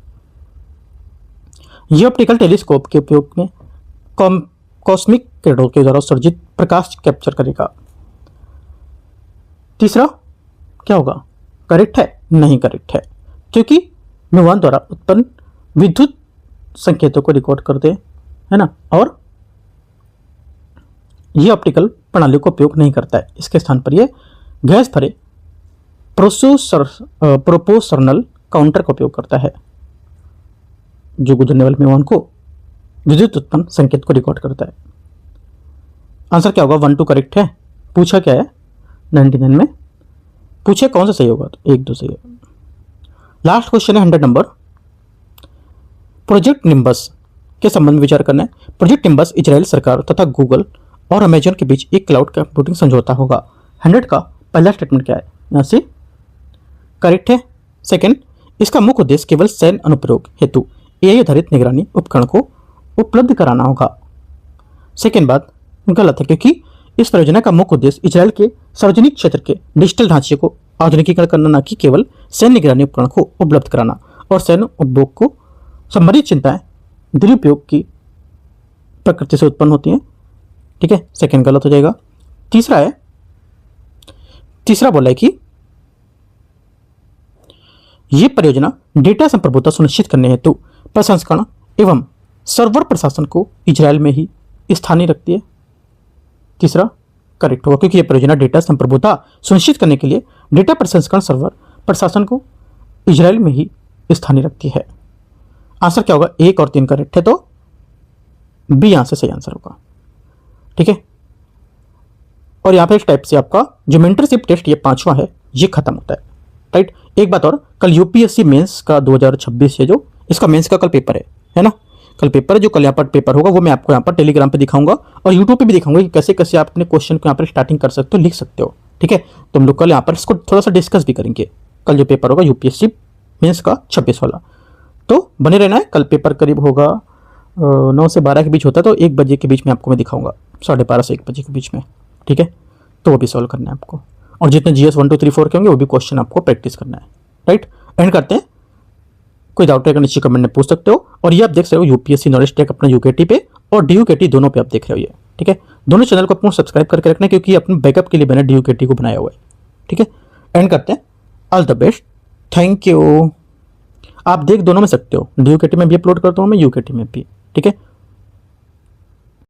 ये ऑप्टिकल टेलीस्कोप के उपयोग में कॉस्मिक किरणों के द्वारा उत्सर्जित प्रकाश कैप्चर करेगा। तीसरा क्या होगा? करेक्ट है? नहीं करेक्ट है, क्योंकि म्यूऑन द्वारा उत्पन्न विद्युत संकेतों को रिकॉर्ड करते है ना, और यह ऑप्टिकल प्रणाली का उपयोग नहीं करता है। इसके स्थान पर यह गैस भरे प्रोपोर्शनल काउंटर का उपयोग करता है, जो गुजरने वाले म्यूऑन को विद्युत उत्पन्न संकेत को रिकॉर्ड करता है। आंसर क्या होगा? 1 2 करेक्ट है। पूछा क्या है 99 में? पूछे कौन सा सही होगा? तो 1 2 सही है। लास्ट क्वेश्चन है 100 नंबर। प्रोजेक्ट निम्बस के संबंध में विचार करना है। प्रोजेक्ट निम्बस इजराइल सरकार तथा गूगल और अमेजन के बीच एक क्लाउड कंप्यूटिंग समझौता होगा। 100 का पहला स्टेटमेंट क्या है? यहाँ से करेक्ट है। सेकंड, इसका मुख्य उद्देश्य केवल सैन्य अनुप्रयोग हेतु AI आधारित निगरानी उपकरण को उपलब्ध कराना होगा। सेकंड बात गलत है, क्योंकि इस परियोजना का मुख्य उद्देश्य इजराइल के सार्वजनिक क्षेत्र के डिजिटल ढांचे को आधुनिकीकरण करना, न कि केवल सैन्य निगरानी उपकरण को उपलब्ध कराना और सैन्य उपभोग को संबंधित चिंताएं दुरुपयोग की प्रकृति से उत्पन्न होती हैं। ठीक है, सेकंड गलत हो जाएगा। तीसरा बोला है कि यह परियोजना डेटा संप्रभुता सुनिश्चित करने हेतु प्रसंस्करण एवं सर्वर प्रशासन को इजराइल में ही स्थानीय रखती है। तीसरा करेक्ट होगा, क्योंकि यह परियोजना डेटा संप्रभुता सुनिश्चित करने के लिए डेटा प्रसंस्करण सर्वर प्रशासन को इजराइल में ही स्थानीय रखती है। आंसर क्या होगा? 1 और 3 करेक्ट है, तो बी यहां से सही आंसर होगा। ठीक है, और यहाँ पे इस टाइप से आपका जो मेंटरशिप टेस्ट ये 5वां है ये खत्म होता है। राइट, एक बात और, कल यूपीएससी मेंस का 2026 है जो इसका मेंस का कल पेपर है ना, कल पेपर है। जो कल यहाँ पर पेपर होगा वो मैं आपको यहाँ पर टेलीग्राम पे दिखाऊंगा और यूट्यूब पे भी दिखाऊंगा कि कैसे कैसे आप अपने क्वेश्चन को यहाँ पर स्टार्टिंग कर सकते हो, लिख सकते हो। ठीक है, तो हम लोग कल यहाँ पर इसको थोड़ा सा डिस्कस भी करेंगे। कल जो पेपर होगा यूपीएससी मेंस का 26 वाला, तो बने रहना है। कल पेपर करीब होगा 9 से 12 के बीच होता है, तो 1 बजे के बीच में आपको मैं दिखाऊंगा, 12:30 से 1 बजे के बीच में। ठीक है, तो वो भी सॉल्व करना है आपको, और जितने GS 1 2 3 4 के होंगे वो भी क्वेश्चन आपको प्रैक्टिस करना है। राइट, एंड करते हैं। कोई डाउट है नीचे कमेंट में पूछ सकते हो। और ये आप देख सकते हो यूपीएससी नॉलेज टेक अपना UKT पे और DUKT दोनों पे आप देख रहे हो ये। ठीक है, दोनों चैनल को अपना सब्सक्राइब करके रखना है, क्योंकि अपने बैकअप के लिए मैंने DUKT को बनाया हुआ है। ठीक है, एंड करते हैं। All the best, thank you. आप देख दोनों में सकते हो, DUKT में भी अपलोड करता हूँ मैं, UKT में भी। ठीक है।